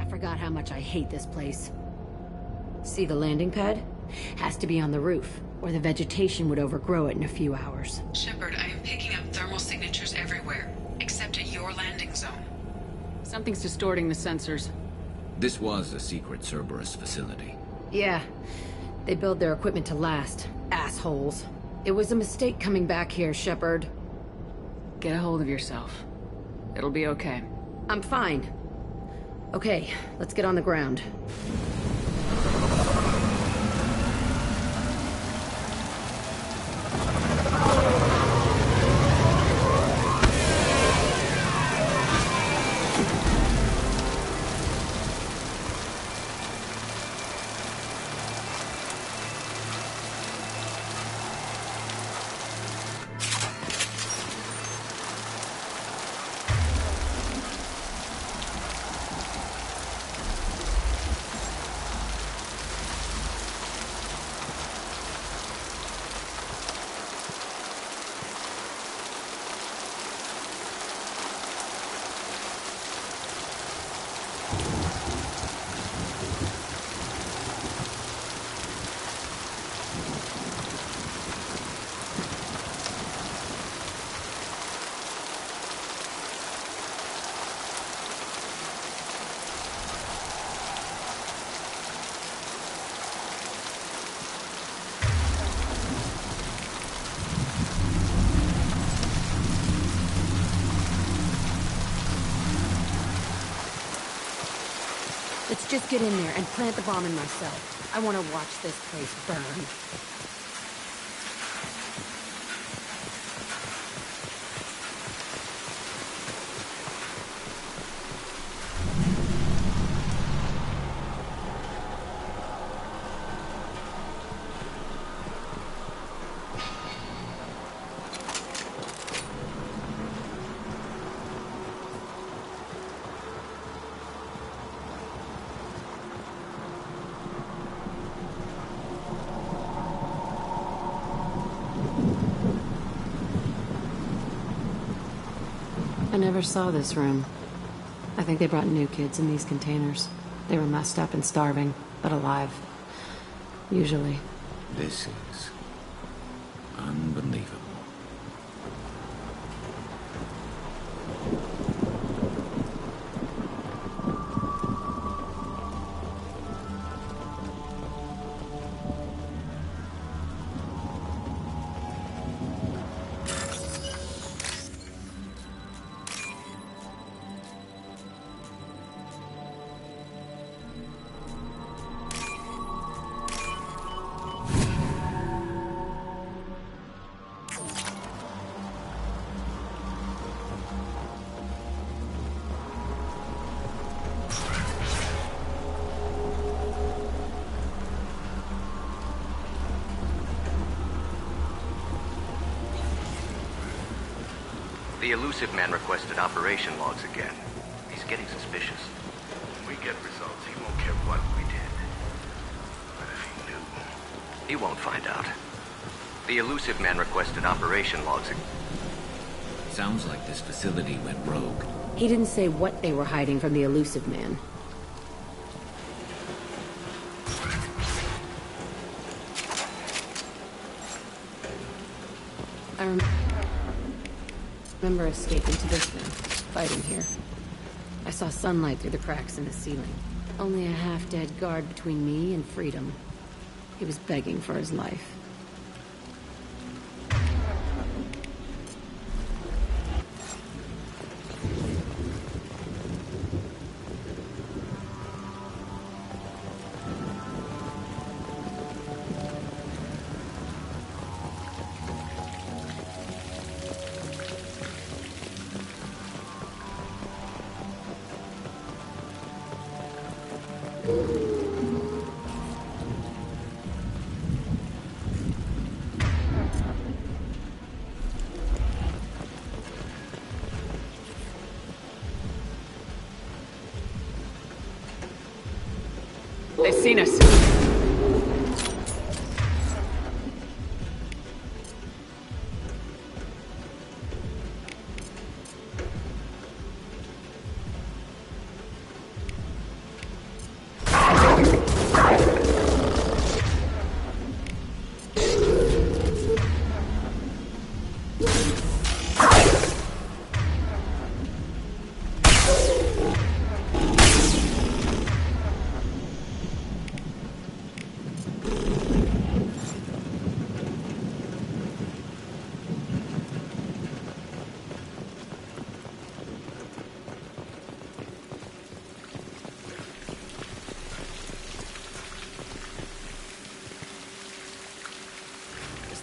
Forgot how much I hate this place. See the landing pad? Has to be on the roof, or the vegetation would overgrow it in a few hours. Shepard, I am picking up thermal signatures everywhere, except at your landing zone. Something's distorting the sensors. This was a secret Cerberus facility. Yeah. They build their equipment to last. Assholes. It was a mistake coming back here, Shepard. Get a hold of yourself. It'll be okay. I'm fine. Okay, let's get on the ground. just get in there and plant the bomb in myself. I want to watch this place burn. I never saw this room. I think they brought new kids in these containers. They were messed up and starving, but alive. Usually. This is unbelievable. The elusive man requested operation logs again. He's getting suspicious. When we get results, he won't care what we did. But if he knew... He won't find out. The elusive man requested operation logs again. Sounds like this facility went rogue. He didn't say what they were hiding from the elusive man. I remember escaping to this room, fighting here. I saw sunlight through the cracks in the ceiling. Only a half-dead guard between me and freedom. He was begging for his life. They've seen us.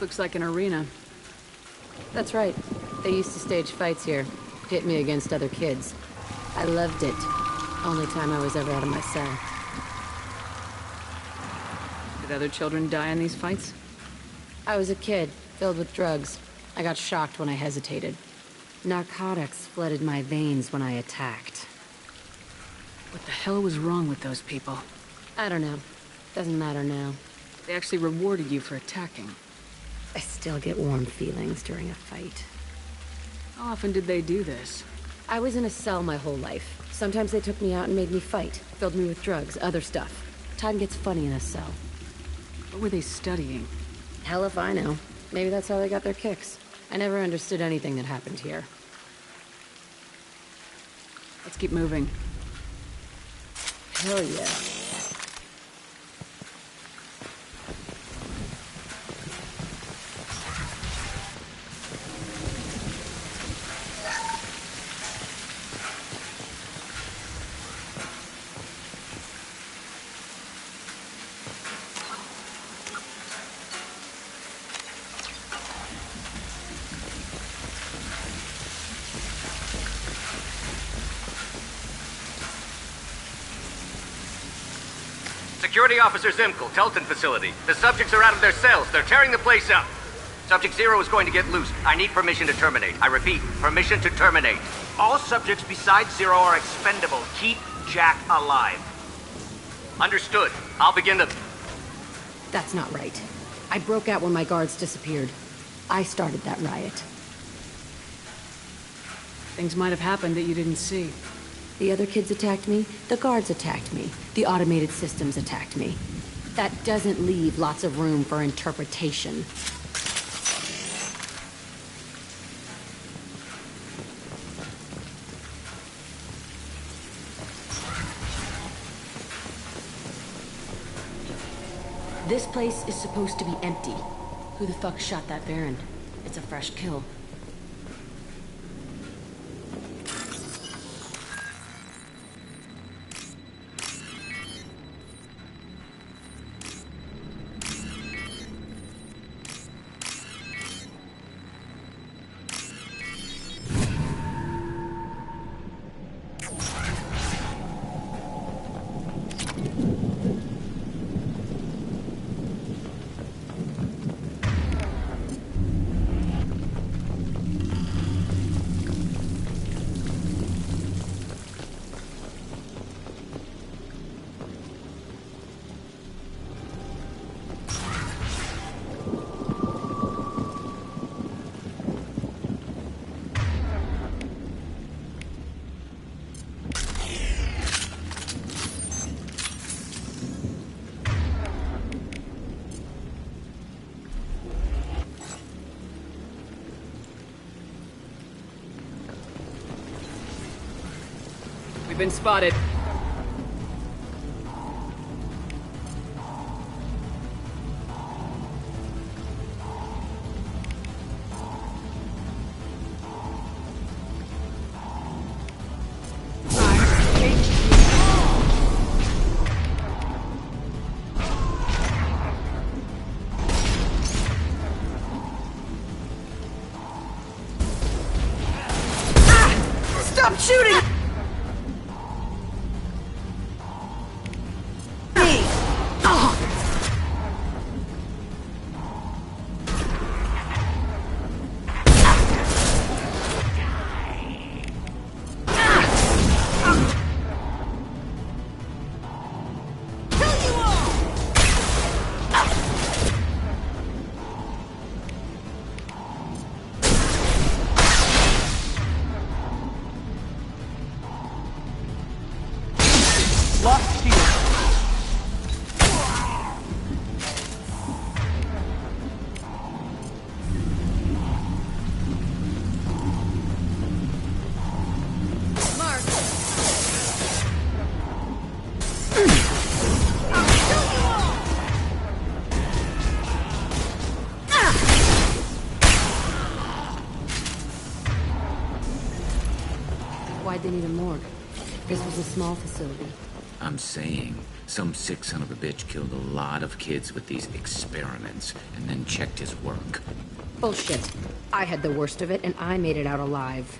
Looks like an arena. That's right. They used to stage fights here. Pit me against other kids. I loved it. Only time I was ever out of my cell. Did other children die in these fights? I was a kid, filled with drugs. I got shocked when I hesitated. Narcotics flooded my veins when I attacked. What the hell was wrong with those people? I don't know. Doesn't matter now. They actually rewarded you for attacking. I still get warm feelings during a fight. How often did they do this? I was in a cell my whole life. Sometimes they took me out and made me fight. Filled me with drugs, other stuff. Time gets funny in a cell. What were they studying? Hell if I know. Maybe that's how they got their kicks. I never understood anything that happened here. Let's keep moving. Hell yeah. Security Officer Zimkel, Telton facility. The subjects are out of their cells. They're tearing the place up. Subject Zero is going to get loose. I need permission to terminate. I repeat, permission to terminate. All subjects besides Zero are expendable. Keep Jack alive. Understood. I'll begin the... That's not right. I broke out when my guards disappeared. I started that riot. Things might have happened that you didn't see. The other kids attacked me, the guards attacked me, the automated systems attacked me. That doesn't leave lots of room for interpretation. This place is supposed to be empty. Who the fuck shot that Baron? It's a fresh kill. We've been spotted. Stop shooting! Lost shield. Why'd they need a morgue? This was a small facility. I'm saying, some sick son of a bitch killed a lot of kids with these experiments, and then checked his work. Bullshit. I had the worst of it, and I made it out alive.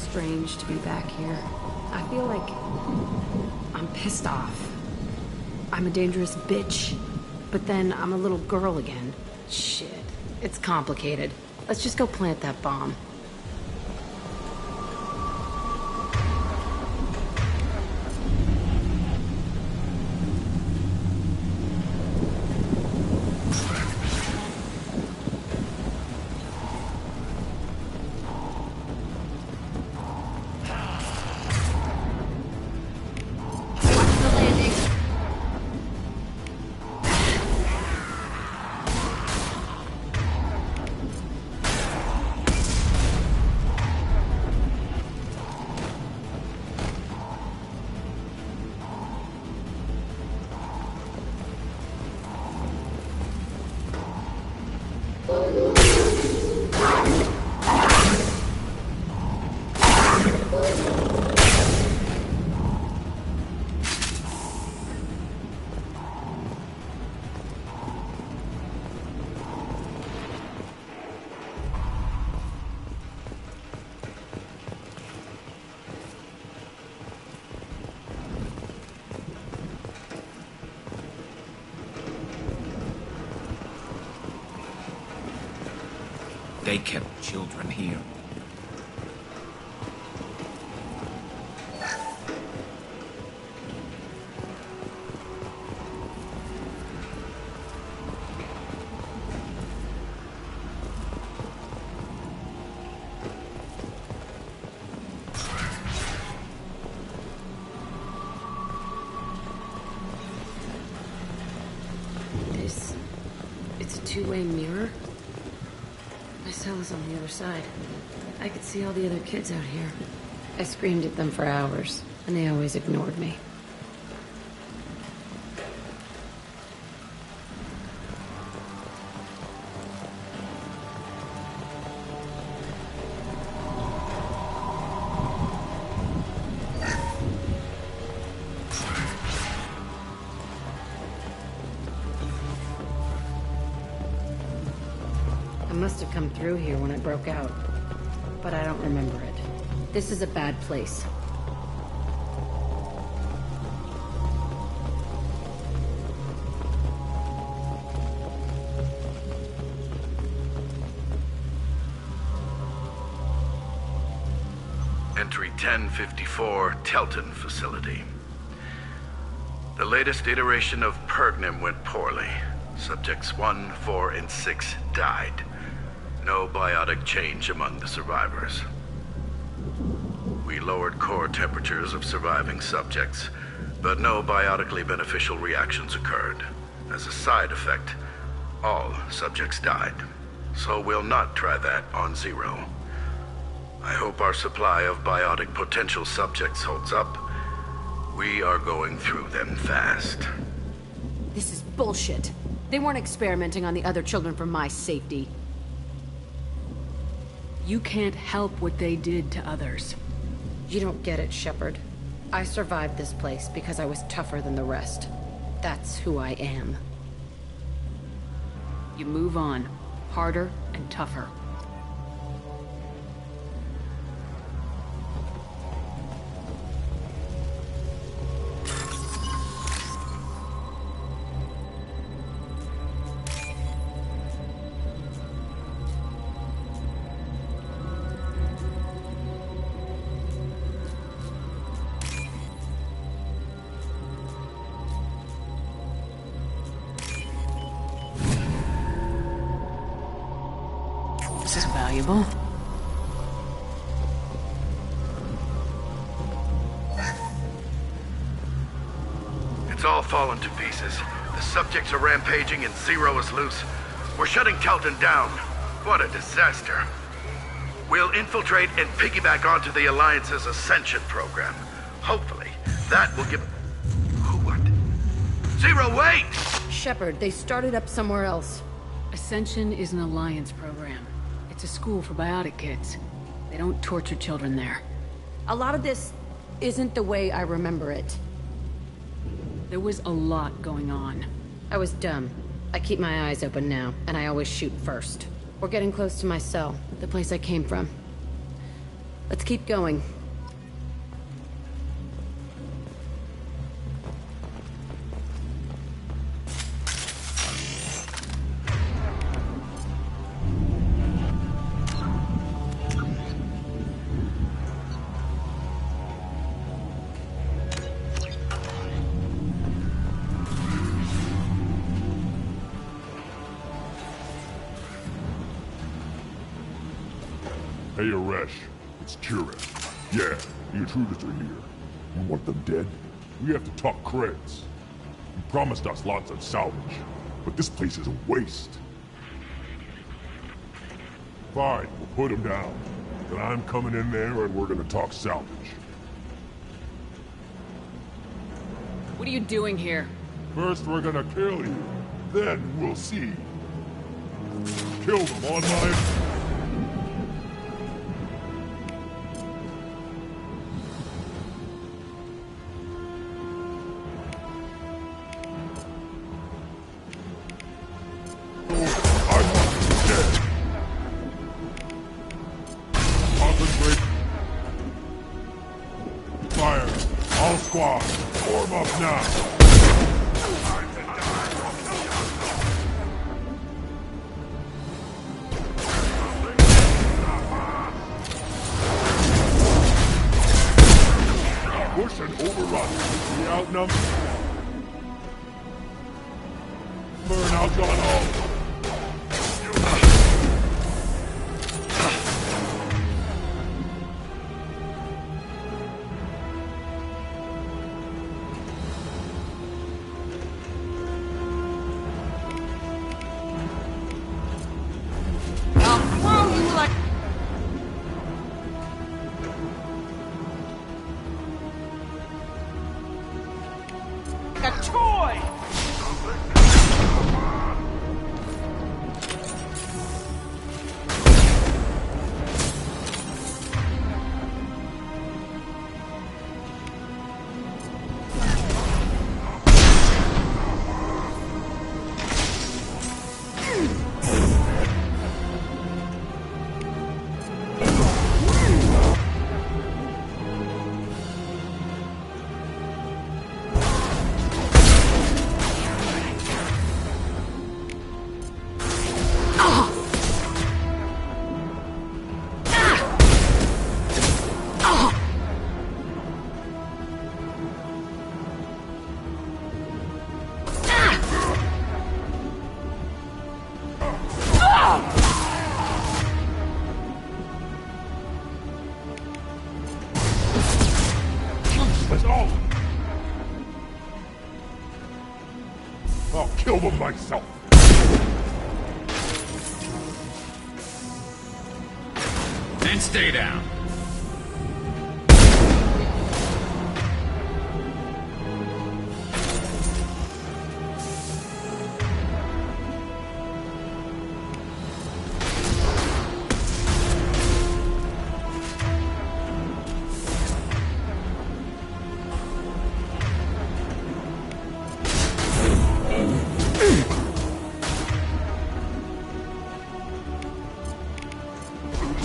Strange to be back here. I feel like I'm pissed off. I'm a dangerous bitch, but then I'm a little girl again. Shit, it's complicated. Let's just go plant that bomb. They kept children here. It's a two-way mirror? My cell is on the other side. I could see all the other kids out here. I screamed at them for hours, and they always ignored me. I must have come through here when it broke out, but I don't remember it. This is a bad place. Entry 1054, Telton facility. The latest iteration of Pergnim went poorly. Subjects 1, 4, and 6 died. No biotic change among the survivors. We lowered core temperatures of surviving subjects, but no biotically beneficial reactions occurred. As a side effect, all subjects died. So we'll not try that on Zero. I hope our supply of biotic potential subjects holds up. We are going through them fast. This is bullshit. They weren't experimenting on the other children for my safety. You can't help what they did to others. You don't get it, Shepard. I survived this place because I was tougher than the rest. That's who I am. You move on. Harder and tougher. This is valuable. It's all fallen to pieces. The subjects are rampaging and Zero is loose. We're shutting Telton down. What a disaster. We'll infiltrate and piggyback onto the Alliance's Ascension program. Hopefully, that will give... What? Zero, wait! Shepard, they started up somewhere else. Ascension is an Alliance program. It's a school for biotic kids. They don't torture children there. A lot of this isn't the way I remember it. There was a lot going on. I was dumb. I keep my eyes open now, and I always shoot first. We're getting close to my cell, the place I came from. Let's keep going. Hey, Aresh. It's Kira. Yeah, the intruders are here. You want them dead? We have to talk creds. You promised us lots of salvage, but this place is a waste. Fine, we'll put them down. Then I'm coming in there and we're gonna talk salvage. What are you doing here? First we're gonna kill you, then we'll see. Kill them on my... Squad, form up now! push and overrun. We outnumber. Burn out on all. I'll kill them myself. Then stay down.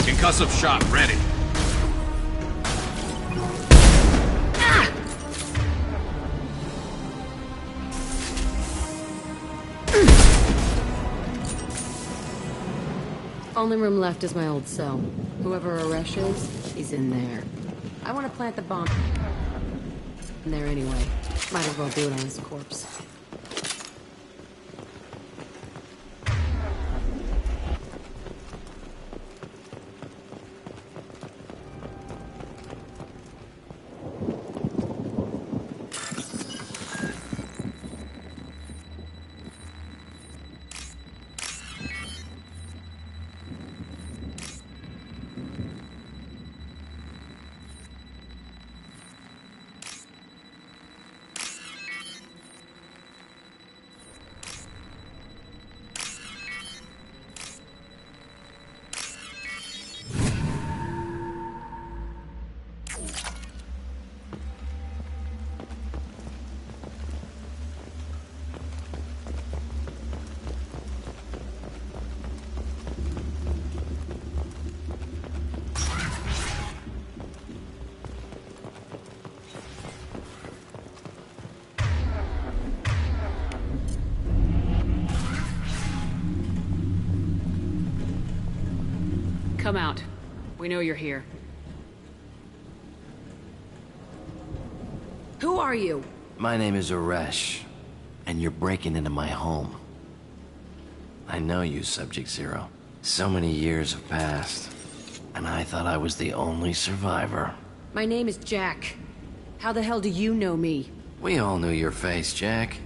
Concussive shot ready. Only room left is my old cell. Whoever Aresh is, he's in there. I want to plant the bomb in there anyway. Might as well do it on his corpse. Come out. We know you're here. Who are you? My name is Aresh, and you're breaking into my home. I know you, Subject Zero. So many years have passed, and I thought I was the only survivor. My name is Jack. How the hell do you know me? We all knew your face, Jack.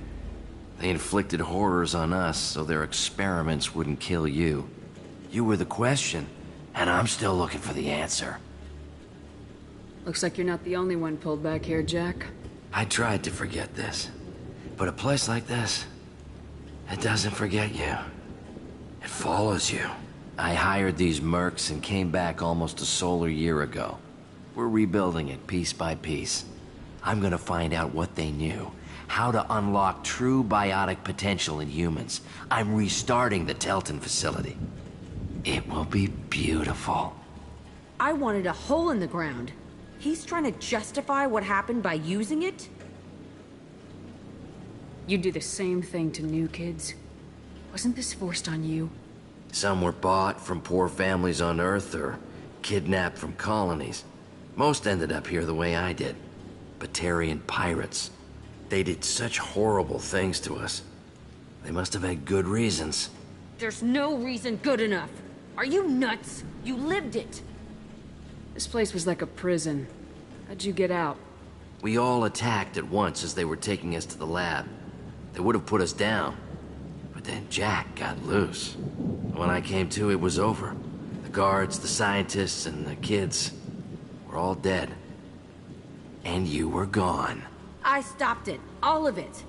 They inflicted horrors on us so their experiments wouldn't kill you. You were the question, and I'm still looking for the answer. Looks like you're not the only one pulled back here, Jack. I tried to forget this, but a place like this, it doesn't forget you. It follows you. I hired these mercs and came back almost a solar year ago. We're rebuilding it piece by piece. I'm gonna find out what they knew, how to unlock true biotic potential in humans. I'm restarting the Telton facility. It will be beautiful. I wanted a hole in the ground. He's trying to justify what happened by using it? You do the same thing to new kids. Wasn't this forced on you? Some were bought from poor families on Earth or kidnapped from colonies. Most ended up here the way I did. Batarian pirates. They did such horrible things to us. They must have had good reasons. There's no reason good enough. Are you nuts? You lived it. This place was like a prison. How'd you get out? We all attacked at once as they were taking us to the lab. They would have put us down. But then Jack got loose. When I came to, it was over. The guards, the scientists, and the kids were all dead. And you were gone. I stopped it. All of it.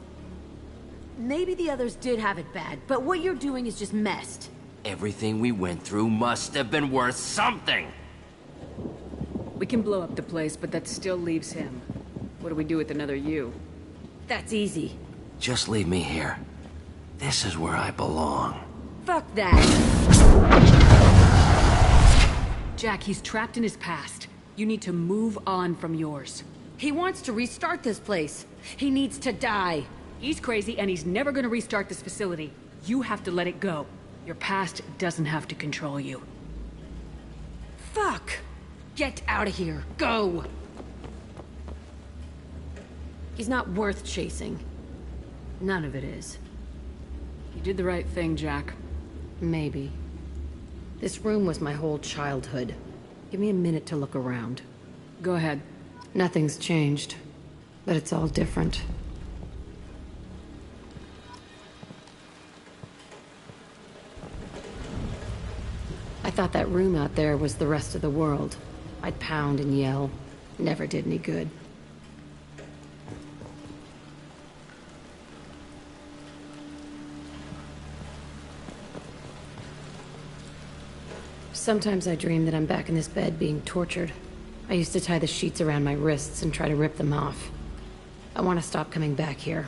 Maybe the others did have it bad, but what you're doing is just messed. Everything we went through must have been worth something! We can blow up the place, but that still leaves him. What do we do with another you? That's easy. Just leave me here. This is where I belong. Fuck that! Jack, he's trapped in his past. You need to move on from yours. He wants to restart this place. He needs to die. He's crazy, and he's never gonna restart this facility. You have to let it go. Your past doesn't have to control you. Fuck! Get out of here. Go! He's not worth chasing. None of it is. You did the right thing, Jack. Maybe. This room was my whole childhood. Give me a minute to look around. Go ahead. Nothing's changed, but it's all different. I thought that room out there was the rest of the world. I'd pound and yell. Never did any good. Sometimes I dream that I'm back in this bed being tortured. I used to tie the sheets around my wrists and try to rip them off. I want to stop coming back here.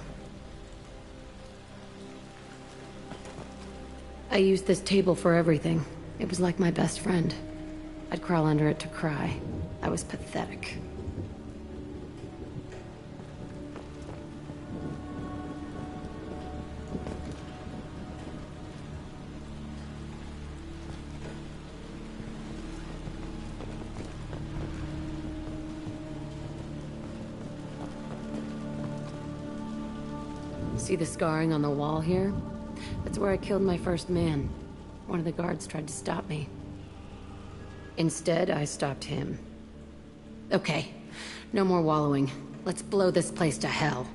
I used this table for everything. It was like my best friend. I'd crawl under it to cry. I was pathetic. See the scarring on the wall here? That's where I killed my first man. One of the guards tried to stop me. Instead, I stopped him. Okay, no more wallowing. Let's blow this place to hell.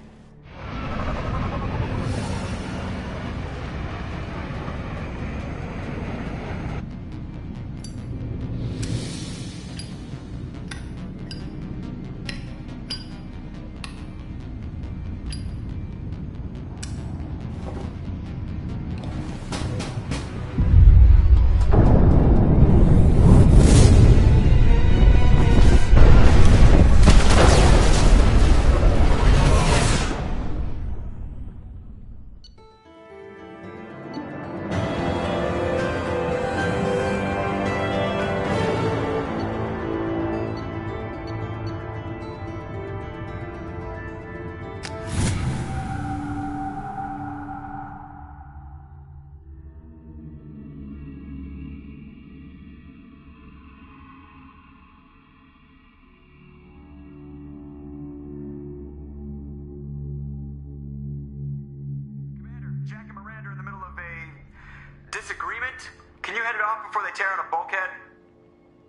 Disagreement? Can you head it off before they tear out a bulkhead?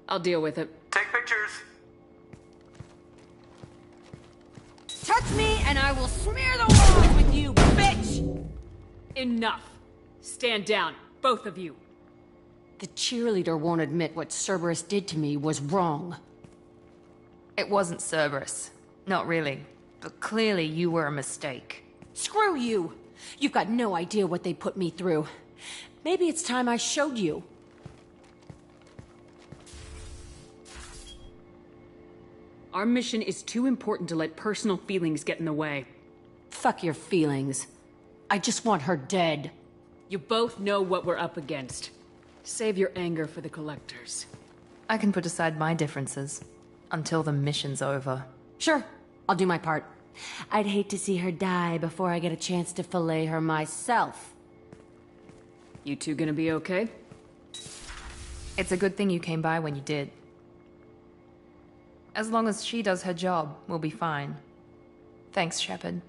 I'll deal with it. Take pictures. Touch me and I will smear the walls with you, bitch! Enough. Stand down, both of you. The cheerleader won't admit what Cerberus did to me was wrong. It wasn't Cerberus. Not really. But clearly you were a mistake. Screw you! You've got no idea what they put me through. Maybe it's time I showed you. Our mission is too important to let personal feelings get in the way. Fuck your feelings. I just want her dead. You both know what we're up against. Save your anger for the collectors. I can put aside my differences until the mission's over. Sure, I'll do my part. I'd hate to see her die before I get a chance to fillet her myself. You two gonna be okay? It's a good thing you came by when you did. As long as she does her job, we'll be fine. Thanks, Shepard.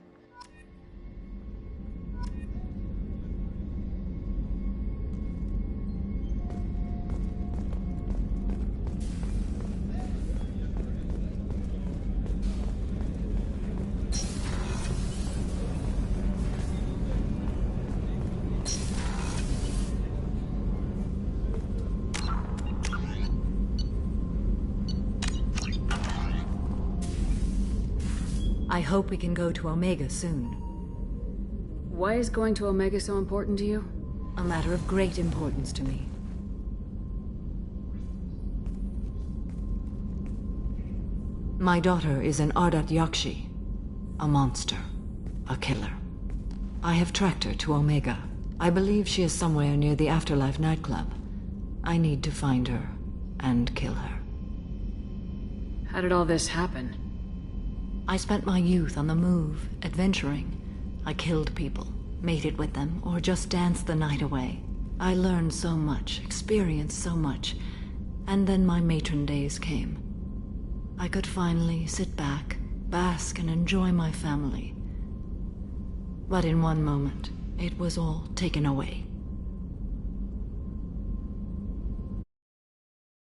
I hope we can go to Omega soon. Why is going to Omega so important to you? A matter of great importance to me. My daughter is an Ardat Yakshi, a monster, a killer. I have tracked her to Omega. I believe she is somewhere near the Afterlife nightclub. I need to find her and kill her. How did all this happen? I spent my youth on the move, adventuring. I killed people, mated with them, or just danced the night away. I learned so much, experienced so much, and then my matron days came. I could finally sit back, bask, and enjoy my family. But in one moment, it was all taken away.